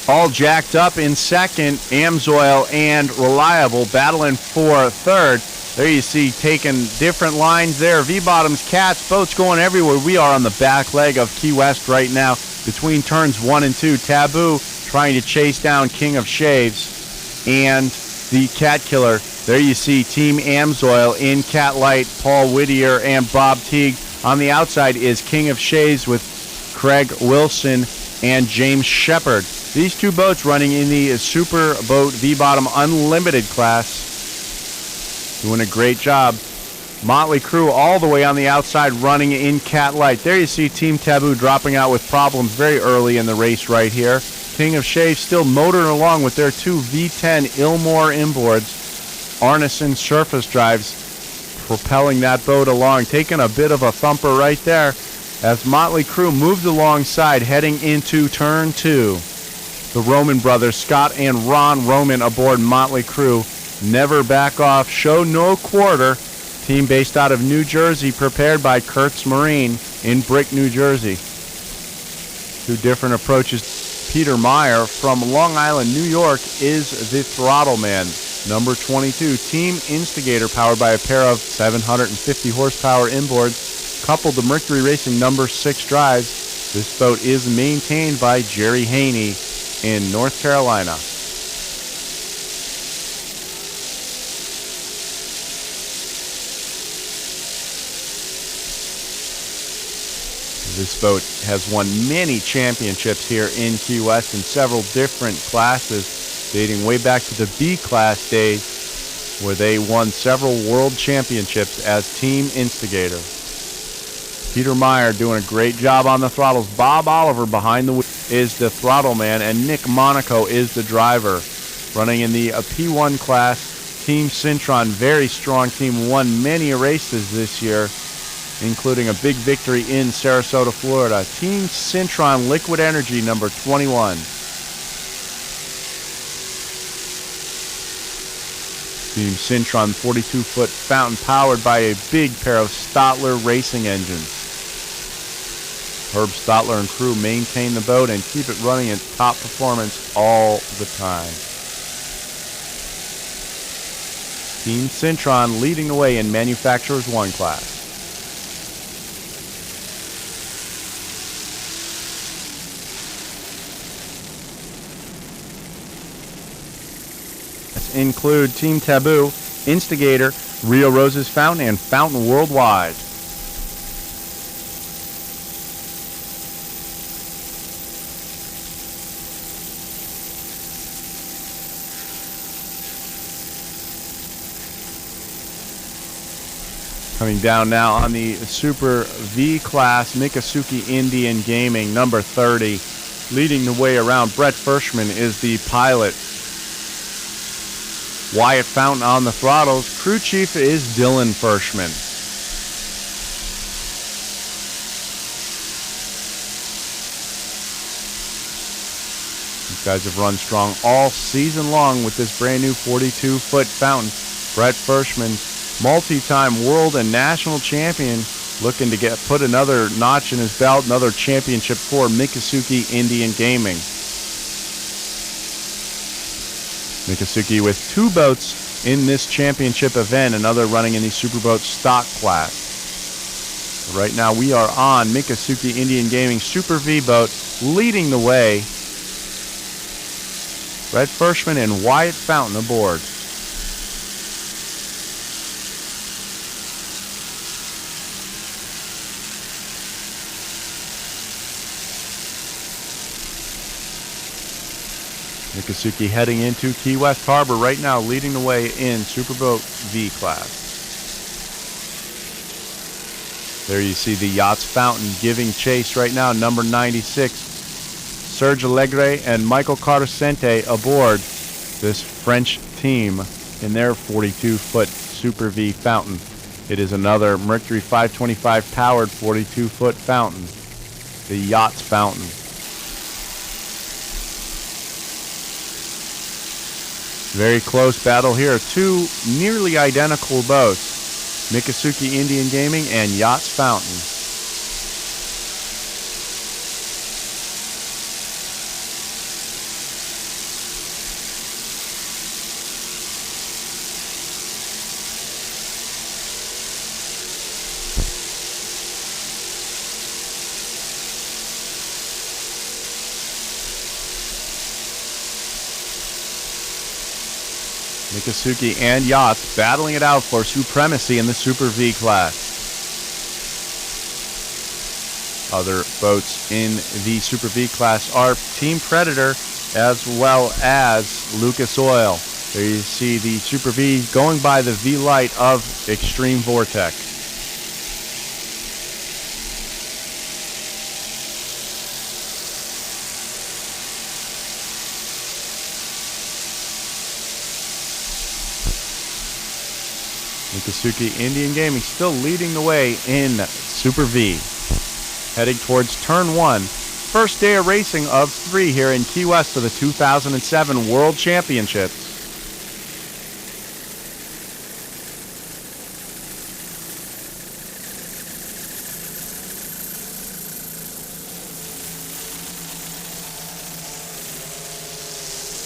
All jacked up in second. Amsoil and Reliable battling for third. There you see taking different lines there. V-bottoms, cats, boats going everywhere. We are on the back leg of Key West right now. Between turns 1 and 2, Taboo trying to chase down King of Shaves and the Cat Killer. There you see Team Amsoil in Cat Light, Paul Whittier and Bob Teague. On the outside is King of Shaves with Craig Wilson and James Shepard. These two boats running in the Super Boat V-Bottom Unlimited class. Doing a great job. Motley Crue all the way on the outside running in Cat Light. There you see Team Taboo dropping out with problems very early in the race right here. King of Shave still motoring along with their two V10 Ilmore inboards. Arneson surface drives propelling that boat along, taking a bit of a thumper right there as Motley Crue moved alongside heading into turn 2. The Roman brothers, Scott and Ron Roman aboard Motley Crue, never back off, show no quarter. Team based out of New Jersey, prepared by Kurtz Marine in Brick, New Jersey. Two different approaches. Peter Meyer from Long Island, New York is the throttle man. Number 22, Team Instigator, powered by a pair of 750 horsepower inboards, coupled to Mercury Racing number 6 drives. This boat is maintained by Jerry Haney in North Carolina. This boat has won many championships here in Key West in several different classes, dating way back to the B-class days, where they won several world championships as Team Instigator. Peter Meyer doing a great job on the throttles. Bob Oliver behind the wheel is the throttle man, and Nick Monaco is the driver. Running in the P1 class, Team Cintron, very strong team, won many races this year, including a big victory in Sarasota, Florida. Team Cintron Liquid Energy, number 21. Team Cintron 42-foot fountain powered by a big pair of Stotler racing engines. Herb Stotler and crew maintain the boat and keep it running at top performance all the time. Team Cintron leading the way in Manufacturers 1 class. Include Team Taboo, Instigator, Rio Roses Fountain, and Fountain Worldwide. Coming down now on the Super V class, Miccosukee Indian Gaming, number 30. Leading the way around, Brett Fershman is the pilot. Wyatt Fountain on the throttles. Crew chief is Dylan Fershman. These guys have run strong all season long with this brand new 42-foot fountain. Brett Fershman, multi-time world and national champion, looking to put another notch in his belt, another championship for Miccosukee Indian Gaming. Miccosukee with 2 boats in this championship event, another running in the Superboat stock class. Right now we are on Miccosukee Indian Gaming Super V boat, leading the way. Brett Fershman and Wyatt Fountain aboard. Miccosukee heading into Key West Harbor right now, leading the way in Superboat V class. There you see the Yachts Fountain giving chase right now, number 96. Serge Allegre and Michael Carcente aboard this French team in their 42-foot Super V Fountain. It is another Mercury 525 powered 42-foot fountain, the Yachts Fountain. Very close battle here. 2 nearly identical boats, Miccosukee Indian Gaming and Yachts Fountain. Miccosukee and Yachts battling it out for supremacy in the Super V class. Other boats in the Super V class are Team Predator as well as Lucas Oil. There you see the Super V going by the V Light of Extreme Vortex. Miccosukee Indian Gaming still leading the way in Super V. Heading towards turn 1. First day of racing of 3 here in Key West for the 2007 World Championships.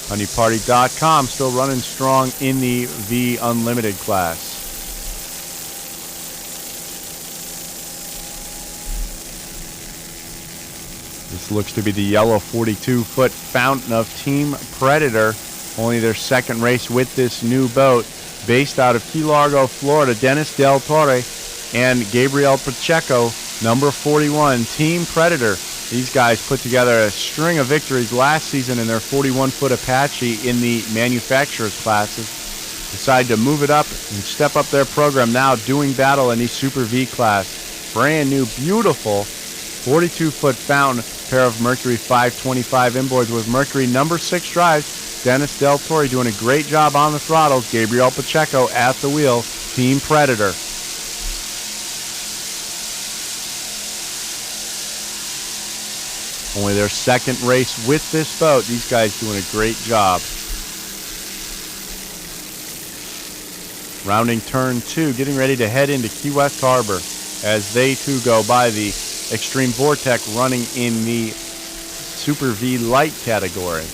HoneyParty.com still running strong in the V Unlimited class. This looks to be the yellow 42-foot Fountain of Team Predator. Only their second race with this new boat. Based out of Key Largo, Florida, Dennis Del Torre and Gabriel Pacheco, number 41, Team Predator. These guys put together a string of victories last season in their 41-foot Apache in the manufacturers classes. Decided to move it up and step up their program now, doing battle in the Super V class. Brand new, beautiful 42-foot Fountain, pair of Mercury 525 inboards with Mercury number 6 drives. Dennis Del Torre doing a great job on the throttles. Gabriel Pacheco at the wheel. Team Predator. Only their second race with this boat. These guys doing a great job. Rounding turn 2, getting ready to head into Key West Harbor as they too go by the Extreme Vortex, running in the Super V Light category.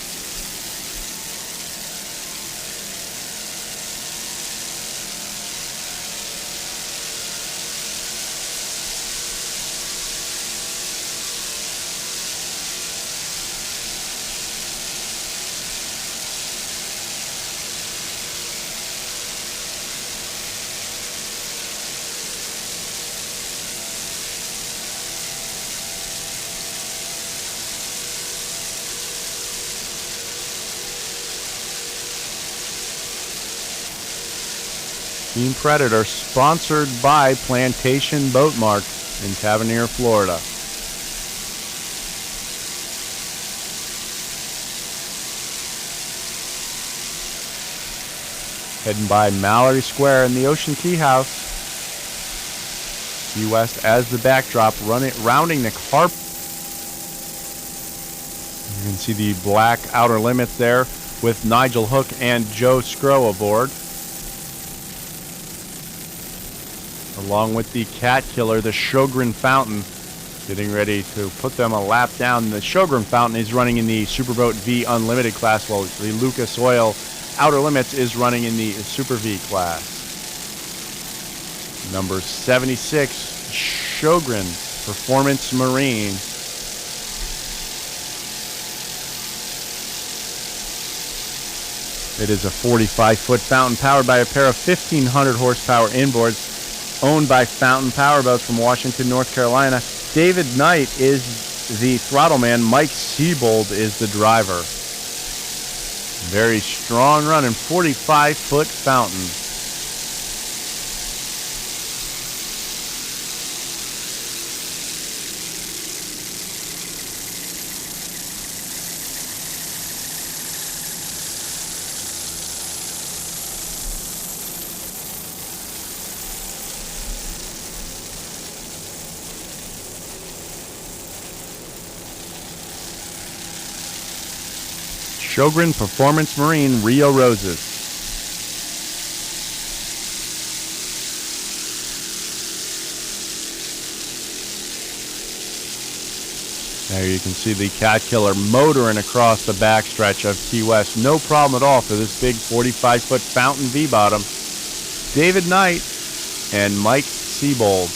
Team Predator, sponsored by Plantation Boat Mart in Tavernier, Florida. Heading by Mallory Square in the Ocean Key House. Key West as the backdrop, rounding the harbor. You can see the black outer limits there with Nigel Hook and Joe Scrow aboard. Along with the Cat Killer, the Sjogren Fountain, getting ready to put them a lap down. The Sjogren Fountain is running in the Superboat V Unlimited class, while the Lucas Oil Outer Limits is running in the Super V class. Number 76, Sjogren Performance Marine. It is a 45-foot fountain powered by a pair of 1,500 horsepower inboards, owned by Fountain Powerboats from Washington, North Carolina. David Knight is the throttle man. Mike Siebold is the driver. Very strong running 45-foot fountain. Sjogren Performance Marine Rio Roses. There you can see the Cat Killer motoring across the backstretch of Key West. No problem at all for this big 45-foot fountain V-bottom. David Knight and Mike Siebold.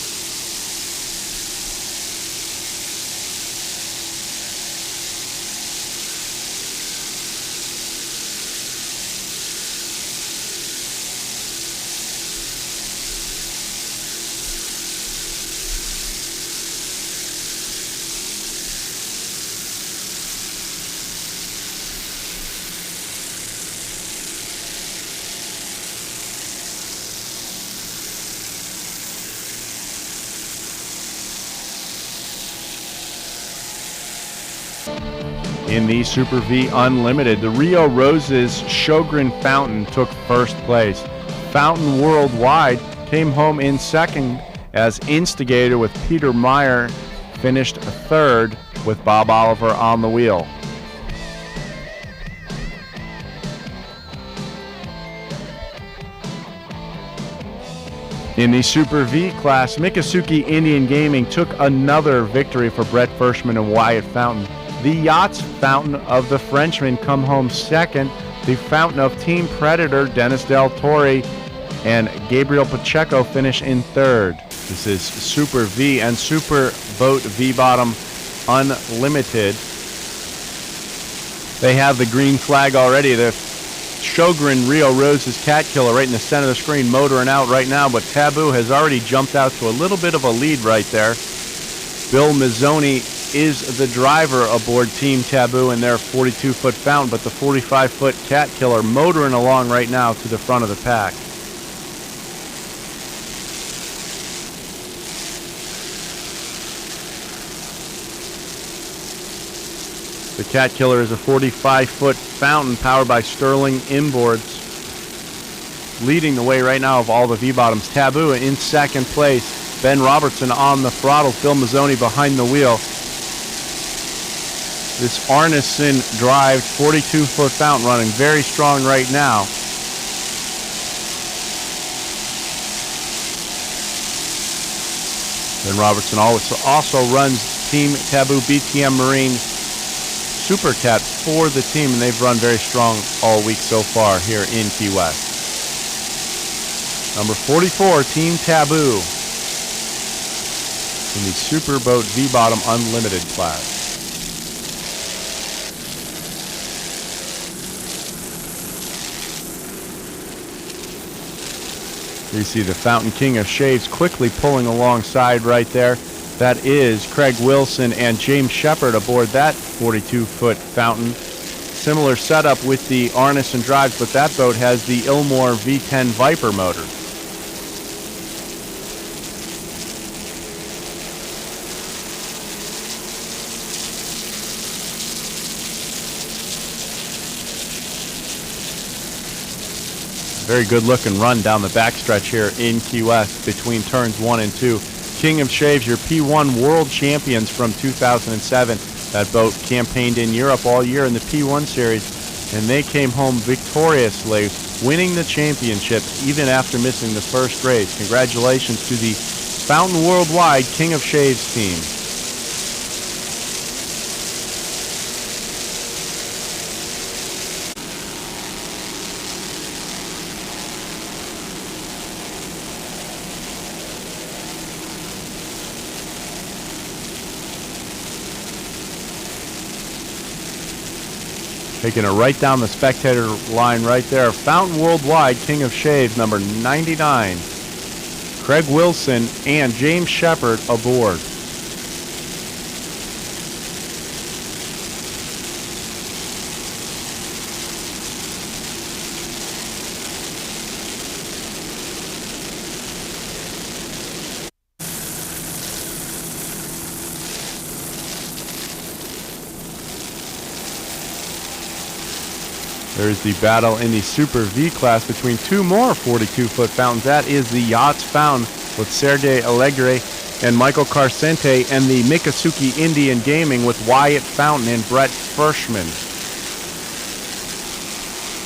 In the Super V Unlimited, the Rio Roses Sjogren Fountain took first place. Fountain Worldwide came home in second as Instigator with Peter Meyer finished third with Bob Oliver on the wheel. In the Super V class, Miccosukee Indian Gaming took another victory for Brett Frischman and Wyatt Fountain. The Yachts Fountain of the Frenchmen come home second. The Fountain of Team Predator, Dennis Del Torre and Gabriel Pacheco finish in third. This is Super V and Super Boat V-Bottom Unlimited. They have the green flag already. The Sjogren Rio Roses Cat Killer right in the center of the screen, motoring out right now, but Taboo has already jumped out to a little bit of a lead right there. Bill Mazzoni is the driver aboard Team Taboo in their 42-foot fountain, but the 45-foot Cat Killer motoring along right now to the front of the pack. The Cat Killer is a 45-foot fountain powered by Sterling inboards. Leading the way right now of all the V-Bottoms. Taboo in second place. Ben Robertson on the throttle. Phil Mazzoni behind the wheel. This Arneson drive 42-foot fountain running very strong right now. Ben Robertson also runs Team Taboo BTM Marine Super Cat for the team, and they've run very strong all week so far here in Key West. Number 44, Team Taboo in the Super Boat V-Bottom Unlimited class. You see the Fountain King of Shaves quickly pulling alongside right there. That is Craig Wilson and James Shepard aboard that 42-foot fountain. Similar setup with the Arneson drives, but that boat has the Ilmor V10 Viper motor. Very good looking run down the backstretch here in Key West between turns 1 and 2. King of Shaves, your P1 World Champions from 2007. That boat campaigned in Europe all year in the P1 Series, and they came home victoriously, winning the championship even after missing the first race. Congratulations to the Fountain Worldwide King of Shaves team. Taking it right down the spectator line right there. Fountain Worldwide King of Shaves, number 99. Craig Wilson and James Shepard aboard. There's the battle in the Super V class between two more 42-foot fountains. That is the Yachts Fountain with Sergey Allegre and Michael Carcente, and the Miccosukee Indian Gaming with Wyatt Fountain and Brett Frischman.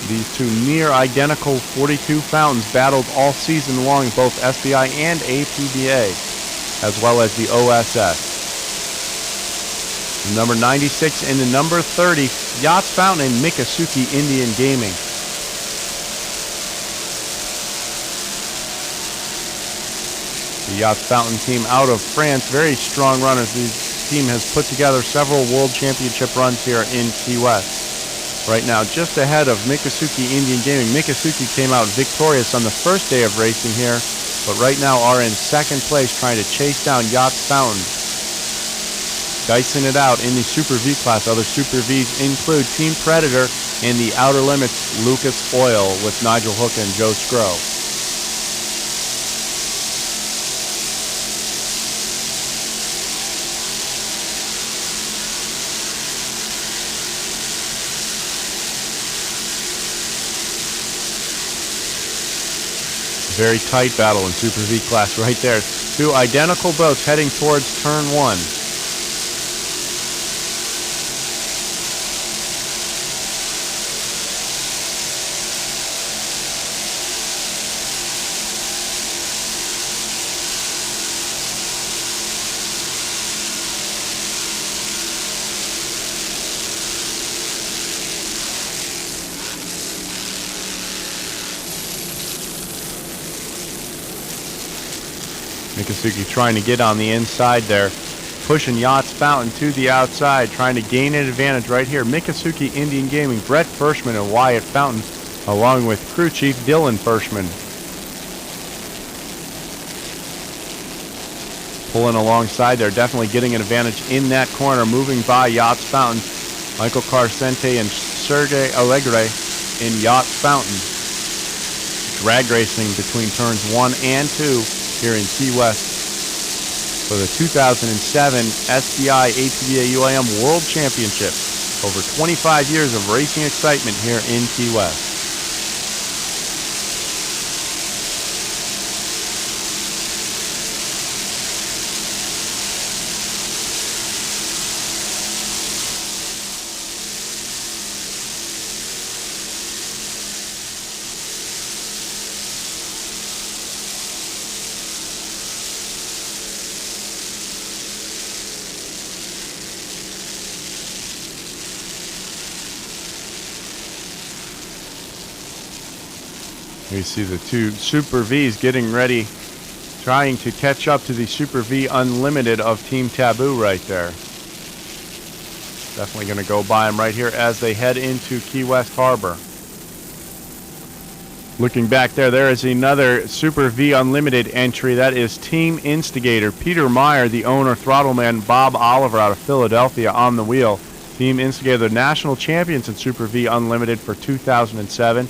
These two near identical 42 fountains battled all season long in both SBI and APBA, as well as the OSS. The number 96 and the number 30, Yachts Fountain and Miccosukee Indian Gaming. The Yachts Fountain team out of France, very strong runners. This team has put together several World Championship runs here in Key West. Right now, just ahead of Miccosukee Indian Gaming. Miccosukee came out victorious on the first day of racing here, but right now are in second place trying to chase down Yachts Fountain. Dicing it out in the Super V class. Other Super Vs include Team Predator and the Outer Limits Lucas Oil with Nigel Hook and Joe Scrow. very tight battle in Super V class right there. Two identical boats heading towards turn one. Mikasuki trying to get on the inside there, pushing Yachts Fountain to the outside, trying to gain an advantage right here. Mikasuki Indian Gaming, Brett Firschman and Wyatt Fountain, along with crew chief Dylan Firschman. Pulling alongside there, definitely getting an advantage in that corner, moving by Yachts Fountain. Michael Carcente and Sergey Allegre in Yachts Fountain. Drag racing between turns 1 and 2 here in Key West for the 2007 SBI ATVA UIM World Championship. Over 25 years of racing excitement here in Key West. You see the two Super Vs getting ready, trying to catch up to the Super V Unlimited of Team Taboo right there. Definitely going to go by them right here as they head into Key West Harbor. Looking back there, there is another Super V Unlimited entry. That is Team Instigator. Peter Meyer, the owner, Throttleman, Bob Oliver out of Philadelphia on the wheel. Team Instigator, the national champions in Super V Unlimited for 2007.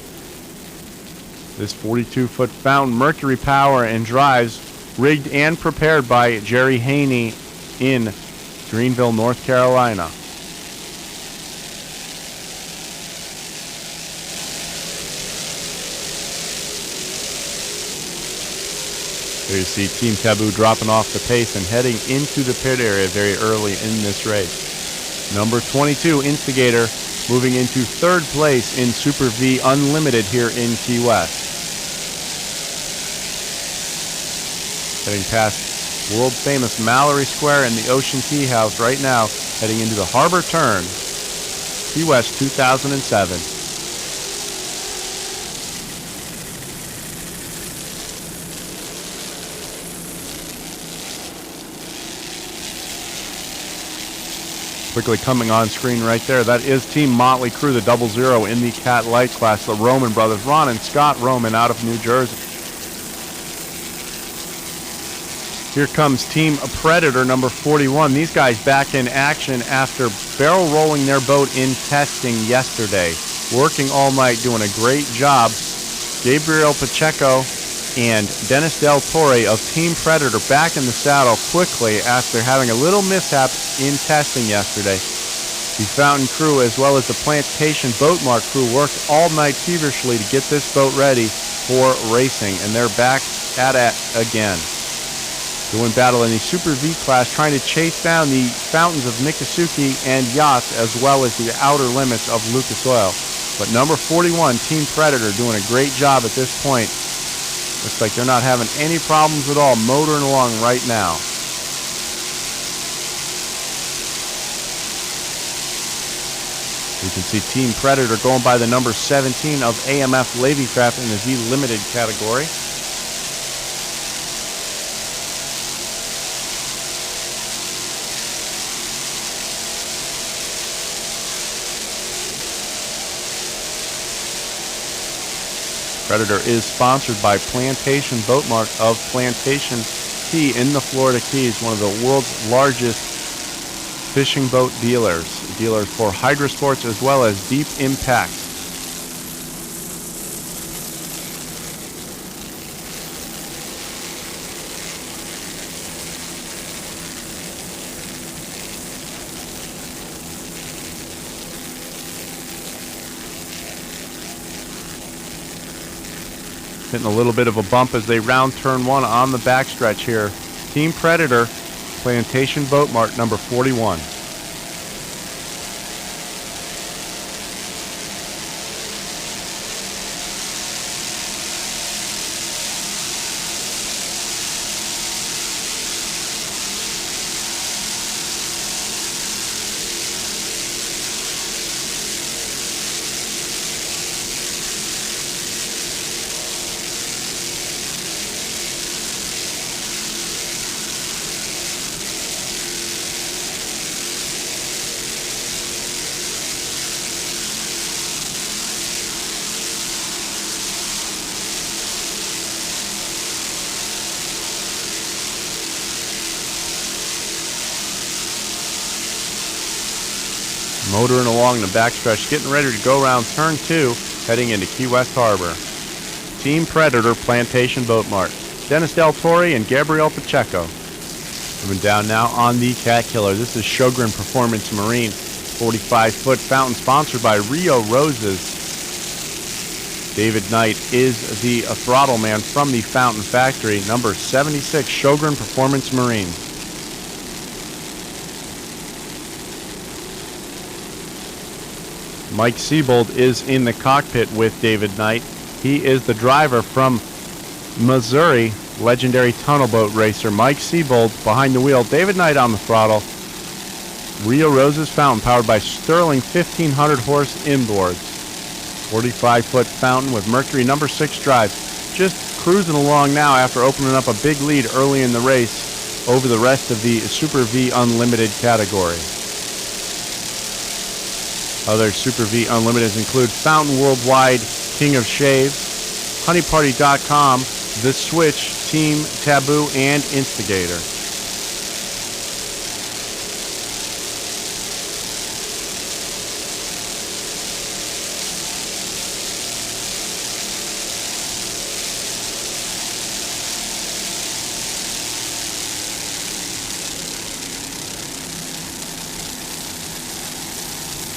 This 42-foot fountain, Mercury power and drives, rigged and prepared by Jerry Haney in Greenville, North Carolina. There you see Team Taboo dropping off the pace and heading into the pit area very early in this race. Number 22, Instigator, moving into third place in Super V Unlimited here in Key West. Heading past world-famous Mallory Square and the Ocean Tea House right now, heading into the Harbor Turn, Key West 2007. Quickly coming on screen right there, that is Team Motley Crue, the 00 in the Cat Light class, the Roman brothers, Ron and Scott Roman out of New Jersey. Here comes Team Predator, number 41. These guys back in action after barrel rolling their boat in testing yesterday. Working all night, doing a great job. Gabriel Pacheco and Dennis Del Torre of Team Predator back in the saddle quickly after having a little mishap in testing yesterday. The Fountain crew as well as the Plantation Boat Mart crew worked all night feverishly to get this boat ready for racing, and they're back at it again. Doing battle in the Super V class, trying to chase down the fountains of Mikasuki and Yachts as well as the outer limits of Lucas Oil. But number 41, Team Predator, doing a great job at this point. Looks like they're not having any problems at all, motoring along right now. You can see Team Predator going by the number 17 of AMF Lavycraft in the V Limited category. Predator is sponsored by Plantation Boat Mart of Plantation Key in the Florida Keys, one of the world's largest fishing boat dealers. Dealers for Hydra Sports as well as Deep Impact. Hitting a little bit of a bump as they round turn 1 on the backstretch here. Team Predator, Plantation Boat Mart, number 41. Motoring along the backstretch, getting ready to go around turn 2, heading into Key West Harbor. Team Predator, Plantation Boat Mart. Dennis Del Torre and Gabriel Pacheco. Moving down now on the Cat Killer. This is Sjogren Performance Marine, 45-foot fountain sponsored by Rio Roses. David Knight is the throttle man from the Fountain Factory. Number 76, Sjogren Performance Marine. Mike Siebold is in the cockpit with David Knight. He is the driver from Missouri, legendary tunnel boat racer. Mike Siebold behind the wheel. David Knight on the throttle. Rio Roses fountain powered by Sterling 1500 horse inboards. 45-foot fountain with Mercury number 6 drive. Just cruising along now after opening up a big lead early in the race over the rest of the Super V Unlimited category. Other Super V Unlimiteds include Fountain Worldwide, King of Shaves, HoneyParty.com, The Switch, Team Taboo, and Instigator.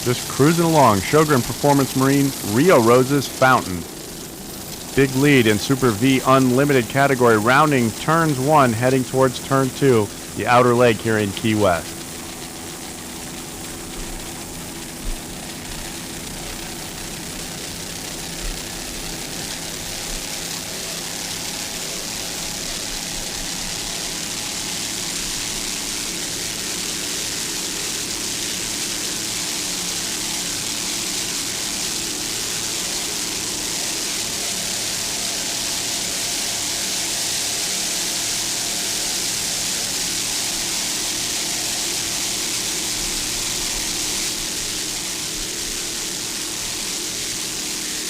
Just cruising along, Sjogren Performance Marine, Rio Roses Fountain. Big lead in Super V Unlimited category, rounding turns 1, heading towards turn 2, the outer leg here in Key West.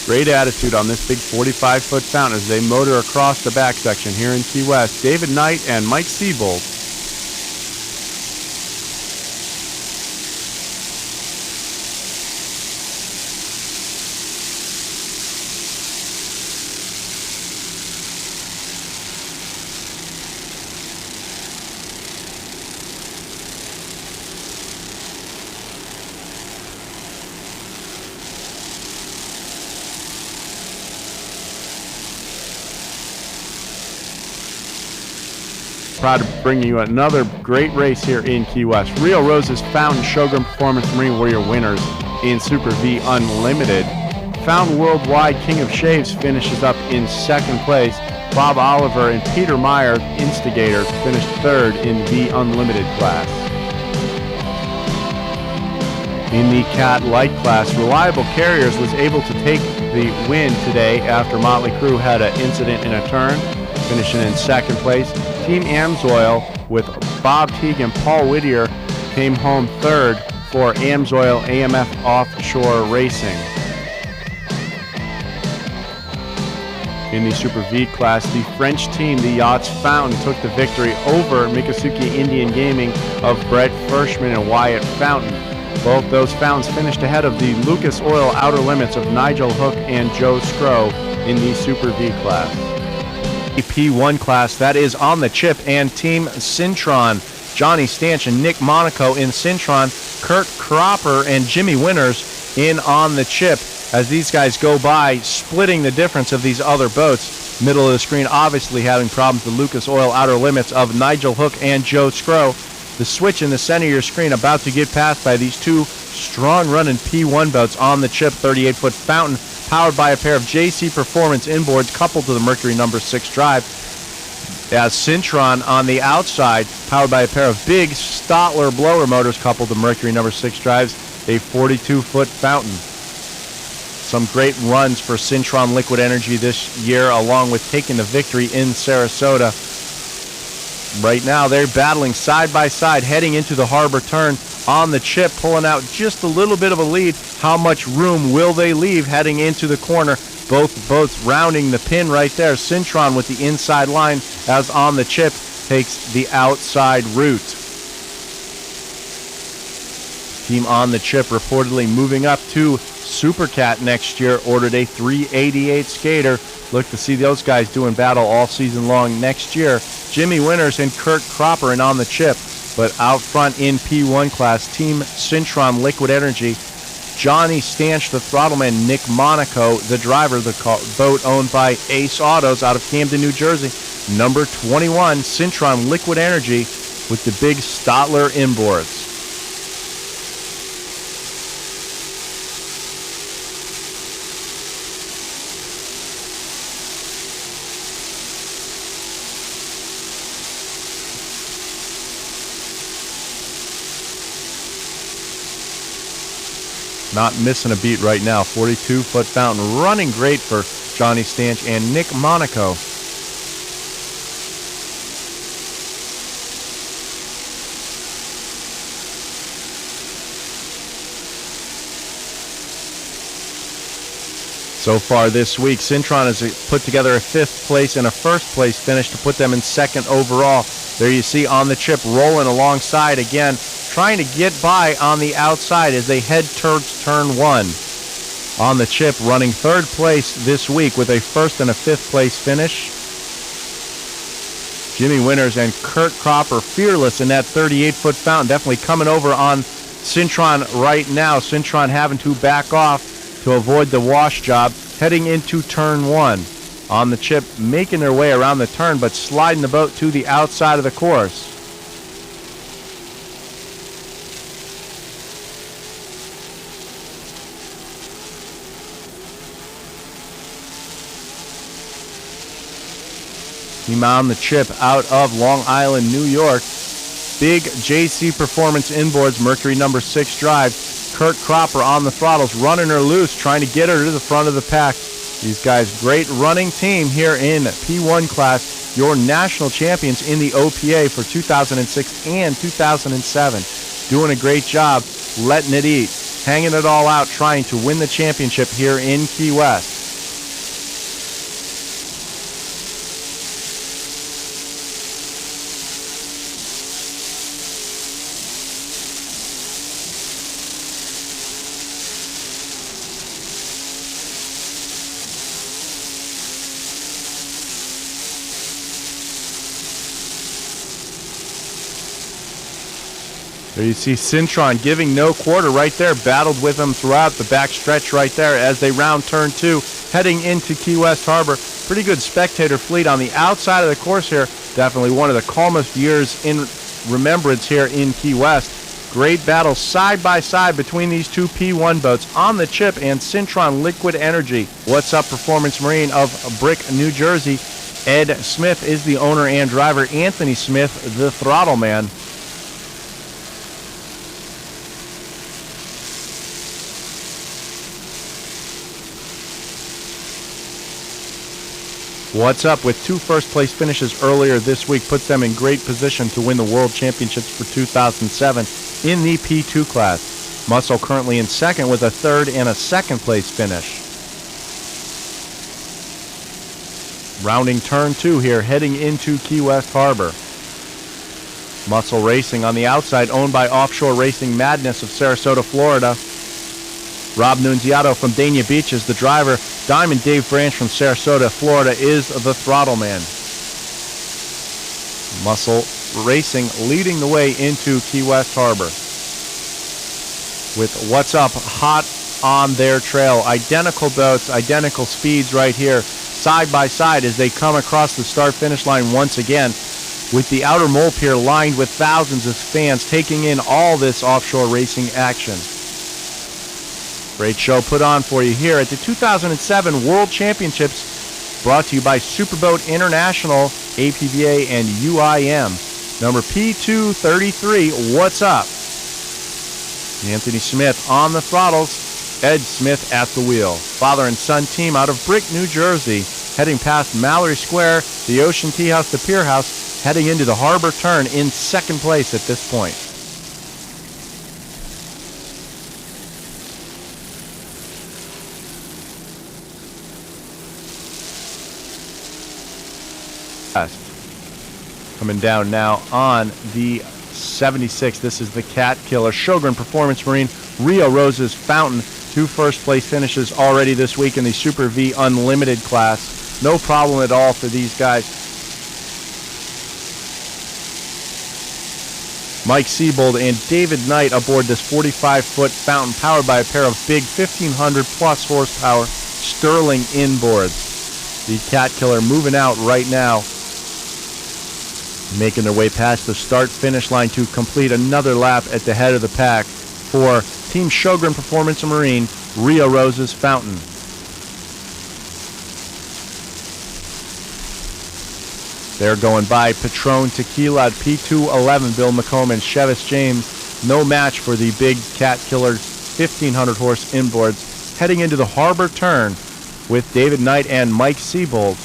Great attitude on this big 45-foot fountain as they motor across the back section here in Key West. David Knight and Mike Siebold. Proud to bring you another great race here in Key West. Rio Roses Fountain Sjogren Performance Marine were your winners in Super V Unlimited. Fountain Worldwide King of Shaves finishes up in 2nd place. Bob Oliver and Peter Meyer, Instigator, finished 3rd in the Unlimited class. In the Cat Light class, Reliable Carriers was able to take the win today after Motley Crue had an incident in a turn, finishing in 2nd place. Team Amsoil with Bob Teague and Paul Whittier came home 3rd for Amsoil AMF Offshore Racing. In the Super V class, the French team, the Yachts Fountain, took the victory over Miccosukee Indian Gaming of Brett Fershman and Wyatt Fountain. Both those fountains finished ahead of the Lucas Oil Outer Limits of Nigel Hook and Joe Scrow in the Super V class. P1 class, that is on the chip, and Team Cintron, Johnny Stanch and Nick Monaco in Cintron, Kurt Cropper and Jimmy Winters in on the chip as these guys go by, splitting the difference of these other boats. Middle of the screen, obviously having problems with Lucas Oil Outer Limits of Nigel Hook and Joe Scrow. The switch in the center of your screen about to get passed by these two strong-running P1 boats on the chip. 38-foot fountain powered by a pair of JC Performance inboards coupled to the Mercury No. 6 drive. As Syntron on the outside, powered by a pair of big Stotler blower motors coupled to Mercury No. 6 drives, a 42-foot fountain. Some great runs for Syntron Liquid Energy this year, along with taking the victory in Sarasota. Right now, they're battling side by side, heading into the harbor turn on the chip, pulling out just a little bit of a lead. How much room will they leave heading into the corner? Both boats rounding the pin right there. Syntron with the inside line, as on the chip takes the outside route. Team on the chip reportedly moving up to Supercat next year. Ordered a 388 skater. Look to see those guys doing battle all season long next year. Jimmy Winters and Kurt Cropper and on the chip, but out front in P1 class, Team Syntron Liquid Energy. Johnny Stanch, the throttleman, Nick Monaco, the driver, the boat owned by Ace Autos out of Camden, New Jersey. Number 21, Syntron Liquid Energy with the big Stotler inboards. Not missing a beat right now. 42-foot fountain running great for Johnny Stanch and Nick Monaco. So far this week, Syntron has put together a 5th place and a 1st place finish to put them in 2nd overall. There you see on the chip rolling alongside again, trying to get by on the outside as they head towards turn 1. On the chip, running 3rd place this week with a 1st and a 5th place finish. Jimmy Winters and Kurt Cropper fearless in that 38-foot fountain, definitely coming over on Syntron right now. Syntron having to back off to avoid the wash job, heading into turn 1. On the chip, making their way around the turn, but sliding the boat to the outside of the course. Team on the chip out of Long Island, New York. Big JC Performance inboards, Mercury No. 6 drive. Kurt Cropper on the throttles, running her loose, trying to get her to the front of the pack. These guys, great running team here in P1 class, your national champions in the OPA for 2006 and 2007. Doing a great job, letting it eat, hanging it all out, trying to win the championship here in Key West. There you see Syntron giving no quarter right there. Battled with them throughout the back stretch right there as they round turn 2, heading into Key West Harbor. Pretty good spectator fleet on the outside of the course here. Definitely one of the calmest years in remembrance here in Key West. Great battle side by side between these two P1 boats on the chip and Syntron Liquid Energy. What's Up Performance Marine of Brick, New Jersey. Ed Smith is the owner and driver. Anthony Smith, the throttle man. What's Up, with 2 first-place finishes earlier this week, puts them in great position to win the World Championships for 2007 in the P2 class. Muscle currently in 2nd with a 3rd and a 2nd-place finish. Rounding turn 2 here, heading into Key West Harbor. Muscle Racing on the outside, owned by Offshore Racing Madness of Sarasota, Florida. Rob Nunziato from Dania Beach is the driver. Diamond Dave Branch from Sarasota, Florida is the throttle man. Muscle Racing leading the way into Key West Harbor. With What's Up hot on their trail. Identical boats, identical speeds right here. side by side as they come across the start-finish line once again, with the outer mole pier lined with thousands of fans taking in all this offshore racing action. Great show put on for you here at the 2007 World Championships, brought to you by Superboat International, APVA, and UIM. Number P233, what's up? Anthony Smith on the throttles, Ed Smith at the wheel. Father and son team out of Brick, New Jersey, heading past Mallory Square, the Ocean Tea House, the Pier House, heading into the harbor turn in second place at this point. Coming down now on the 76. This is the Cat Killer Sjogren Performance Marine Rio Rose's Fountain. 2 first-place finishes already this week in the Super V Unlimited class. No problem at all for these guys. Mike Siebold and David Knight aboard this 45-foot fountain powered by a pair of big 1,500-plus horsepower Sterling inboards. The Cat Killer moving out right now, making their way past the start-finish line to complete another lap at the head of the pack for Team Sjogren Performance Marine Rio Rose's Fountain. They're going by Patron Tequila at P211, Bill McComb and Chevis James. No match for the big Cat Killer 1,500 horse inboards, heading into the harbor turn with David Knight and Mike Siebold.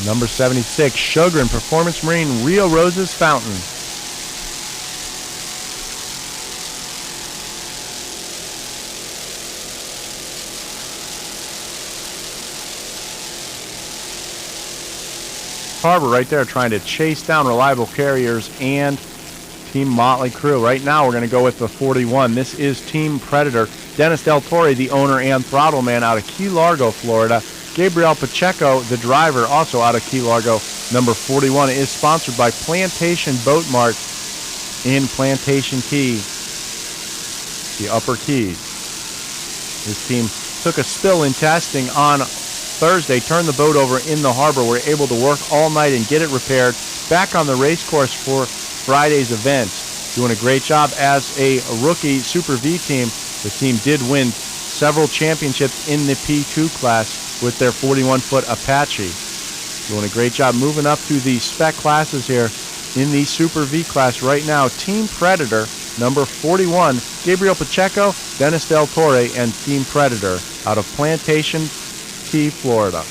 Number 76, Sjogren Performance Marine Rio Rose's Fountain. Harbor right there trying to chase down Reliable Carriers and Team Motley Crew. Right now we're going to go with the 41. This is Team Predator. Dennis Del Torre, the owner and throttle man out of Key Largo, Florida. Gabriel Pacheco, the driver, also out of Key Largo. Number 41 is sponsored by Plantation Boat Mart in Plantation Key, the Upper Keys. This team took a spill in testing on Thursday, turned the boat over in the harbor, were able to work all night and get it repaired back on the race course for Friday's event. Doing a great job as a rookie Super V team. The team did win several championships in the P2 class with their 41-foot Apache. Doing a great job moving up to the spec classes here in the Super V class right now. Team Predator, number 41, Gabriel Pacheco, Dennis Del Torre, and Team Predator out of Plantation Key, Florida.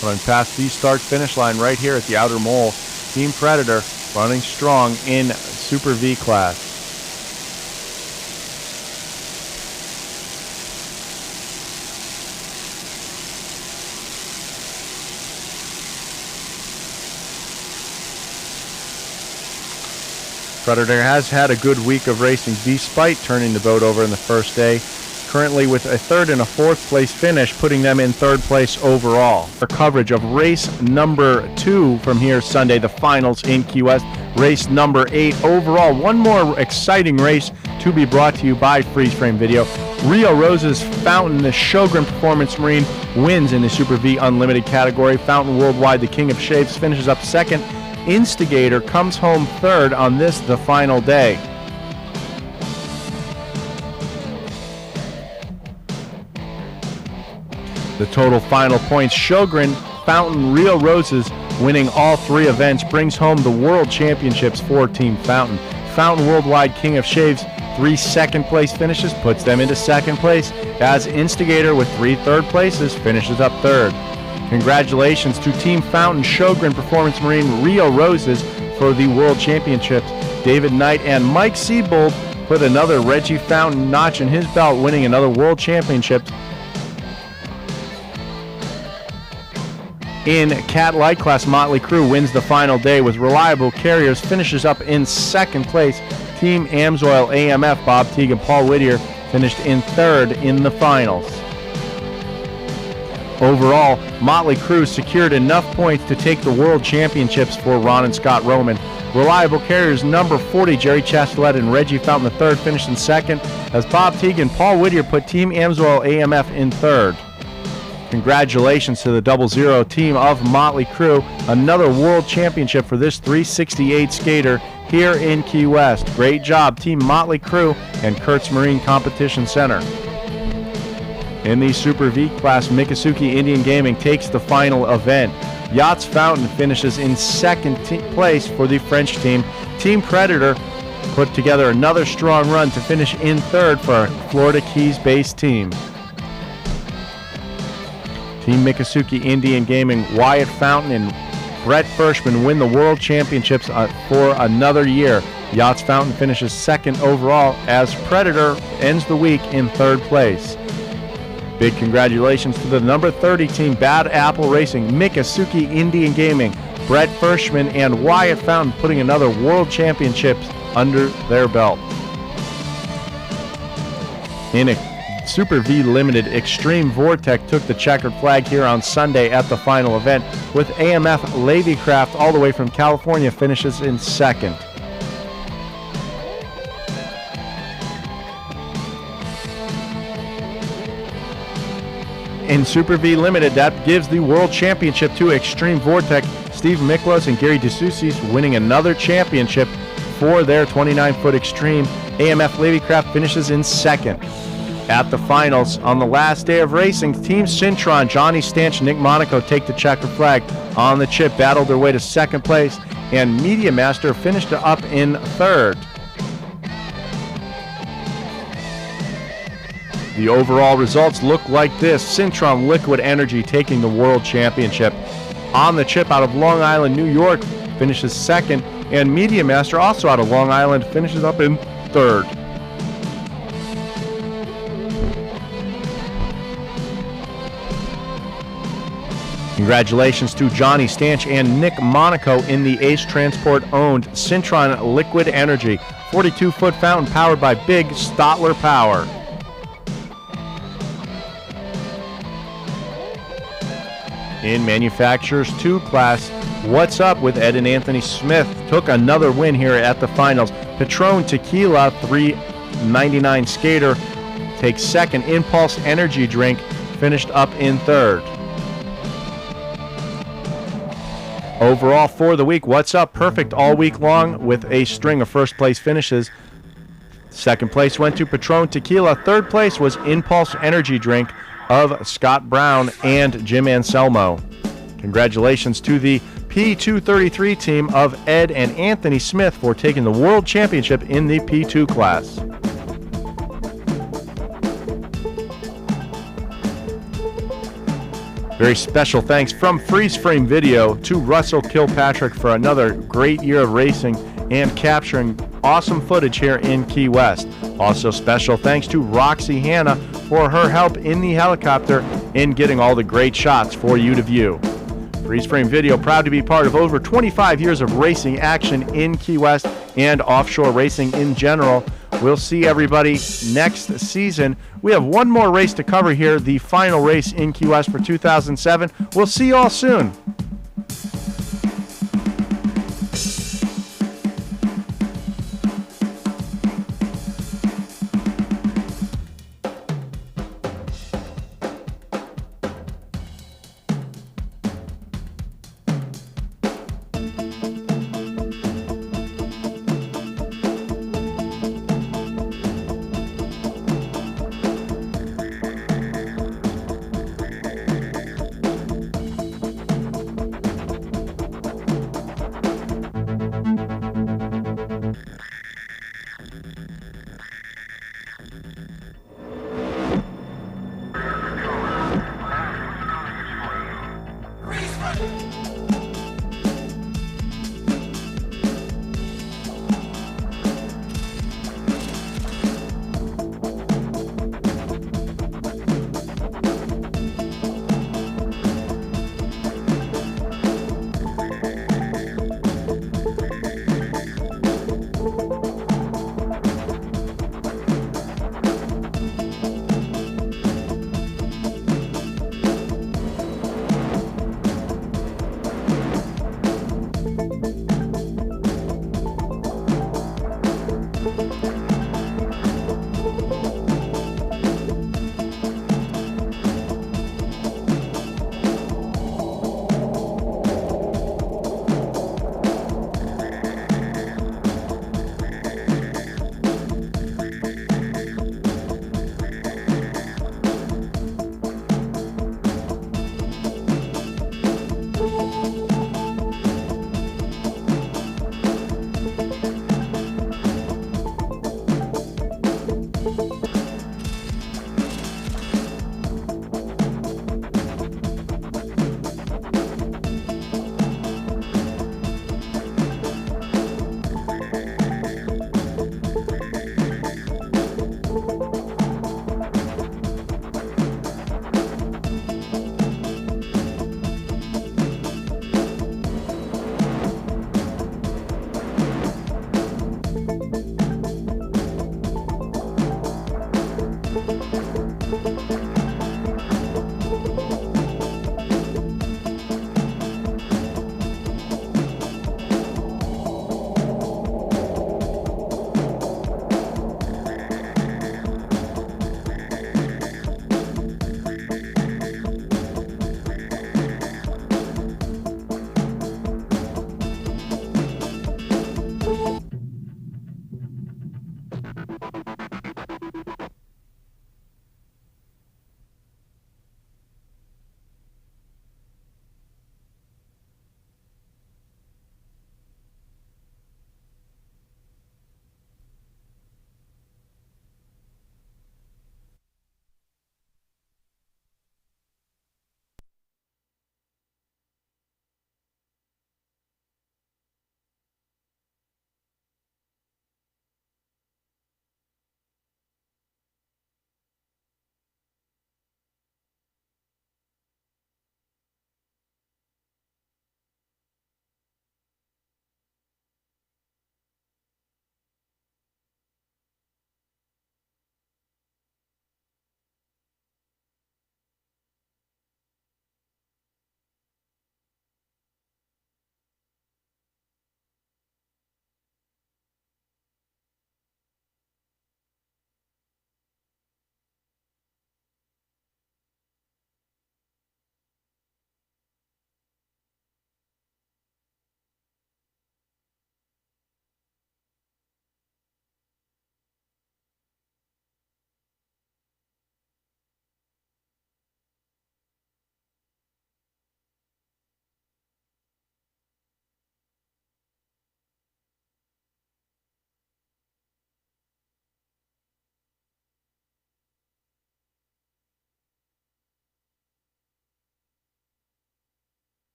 Coming past the start-finish line right here at the outer mole, Team Predator running strong in Super V class. Predator has had a good week of racing despite turning the boat over in the first day. Currently with a third and a fourth place finish, putting them in third place overall. Our coverage of race number 2 from here Sunday, the finals in Key West. Race number 8 overall. One more exciting race to be brought to you by Freeze Frame Video. Rio Rose's Fountain, the Sjogren Performance Marine, wins in the Super V Unlimited category. Fountain Worldwide, the King of Shaves, finishes up second. Instigator comes home third on this, the final day. The total final points, Sjogren, Fountain, Rio Roses, winning all 3 events, brings home the World Championships for Team Fountain. Fountain Worldwide King of Shaves, 3 second-place finishes, puts them into second place, as Instigator with 3 third places finishes up third. Congratulations to Team Fountain, Sjogren Performance Marine, Rio Roses for the World Championships. David Knight and Mike Seabold put another Reggie Fountain notch in his belt, winning another World Championship. In Cat Light Class, Motley Crue wins the final day with Reliable Carriers, finishes up in second place. Team Amsoil AMF, Bob Teague and Paul Whittier, finished in third in the finals. Overall, Motley Crue secured enough points to take the World Championships for Ron and Scott Roman. Reliable Carriers number 40, Jerry Chastelet and Reggie Fountain III, finished in second, as Bob Teague and Paul Whittier put Team Amsoil AMF in third. Congratulations to the 00 team of Motley Crue, another World Championship for this 368 skater here in Key West. Great job, Team Motley Crue and Kurtz Marine Competition Center. In the Super V class, Miccosukee Indian Gaming takes the final event. Yachts Fountain finishes in second place for the French team. Team Predator put together another strong run to finish in third for our Florida Keys-based team. Team Miccosukee Indian Gaming, Wyatt Fountain and Brett Furshman win the World Championships for another year. Yachts Fountain finishes second overall, as Predator ends the week in third place. Big congratulations to the number 30 team, Bad Apple Racing, Miccosukee Indian Gaming, Brett Furshman and Wyatt Fountain putting another World Championships under their belt. In a Super V Limited, Extreme Vortec took the checkered flag here on Sunday at the final event, with AMF Lavycraft all the way from California finishes in second. In Super V Limited, that gives the World Championship to Extreme Vortec. Steve Miklos and Gary DeSoucis winning another championship for their 29-foot Extreme. AMF Lavycraft finishes in second. At the finals, on the last day of racing, Team Syntron, Johnny Stanch and Nick Monaco take the checkered flag. On the chip, battled their way to second place, and Media Master finished up in third. The overall results look like this. Syntron Liquid Energy taking the World Championship. On the chip, out of Long Island, New York, finishes second, and Media Master, also out of Long Island, finishes up in third. Congratulations to Johnny Stanch and Nick Monaco in the Ace Transport-owned Syntron Liquid Energy 42-foot fountain powered by Big Stotler Power. In Manufacturers 2 class, What's Up with Ed and Anthony Smith took another win here at the finals. Patron Tequila 399 skater takes second. Impulse Energy Drink finished up in third. Overall for the week, What's Up perfect all week long with a string of first place finishes. Second place went to Patron Tequila. Third place was Impulse Energy Drink of Scott Brown and Jim Anselmo. Congratulations to the P233 team of Ed and Anthony Smith for taking the World Championship in the P2 class. Very special thanks from Freeze Frame Video to Russell Kilpatrick for another great year of racing and capturing awesome footage here in Key West. Also special thanks to Roxy Hanna for her help in the helicopter in getting all the great shots for you to view. Freeze Frame Video, proud to be part of over 25 years of racing action in Key West and offshore racing in general. We'll see everybody next season. We have one more race to cover here, the final race in Key West for 2007. We'll see you all soon.